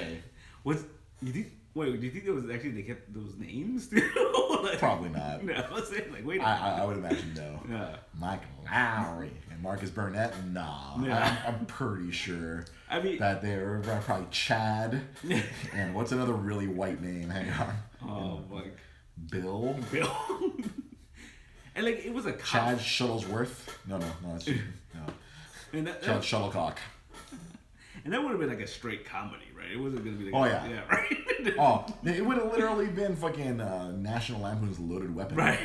Speaker 2: Do you think there was actually they kept those names?
Speaker 1: Probably not.
Speaker 2: No, I was saying like wait.
Speaker 1: I would imagine no.
Speaker 2: Yeah.
Speaker 1: Mike Lowry and Marcus Burnett. Nah.
Speaker 2: Yeah.
Speaker 1: I'm pretty sure.
Speaker 2: I mean
Speaker 1: that they were probably Chad. And what's another really white name? Hang on.
Speaker 2: Oh, like
Speaker 1: Bill.
Speaker 2: And like it was a cop.
Speaker 1: Chad Shuttlesworth. No, that's no.
Speaker 2: And
Speaker 1: Chad Shuttlecock.
Speaker 2: And that would have been like a straight comedy, right? It wasn't gonna be like
Speaker 1: yeah,
Speaker 2: right.
Speaker 1: It would have literally been fucking National Lampoon's Loaded Weapon.
Speaker 2: Right.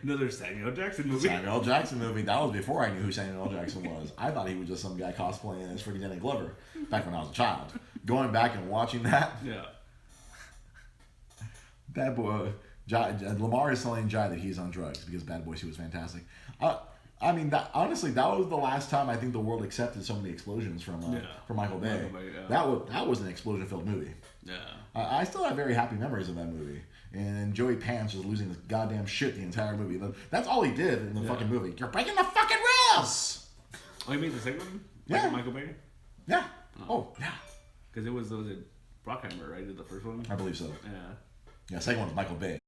Speaker 2: Another Samuel Jackson movie.
Speaker 1: Samuel Jackson movie. That was before I knew who Samuel Jackson was. I thought he was just some guy cosplaying as freaking Danny Glover back when I was a child. Going back and watching that.
Speaker 2: Yeah.
Speaker 1: Bad Boy. Lamar is telling Jai that he's on drugs because Bad Boys 2 was fantastic. I mean, honestly, that was the last time I think the world accepted so many explosions from Michael Bay. That was an explosion-filled movie.
Speaker 2: Yeah.
Speaker 1: I still have very happy memories of that movie. And Joey Pants was losing his goddamn shit the entire movie. That's all he did in the fucking movie. You're breaking the fucking rules!
Speaker 2: Oh, you mean the second one?
Speaker 1: Yeah.
Speaker 2: Michael Bay?
Speaker 1: Yeah. Oh, yeah.
Speaker 2: Because it was Brockheimer, right? Did the first one?
Speaker 1: I believe so.
Speaker 2: Yeah.
Speaker 1: Yeah, second one was Michael Bay.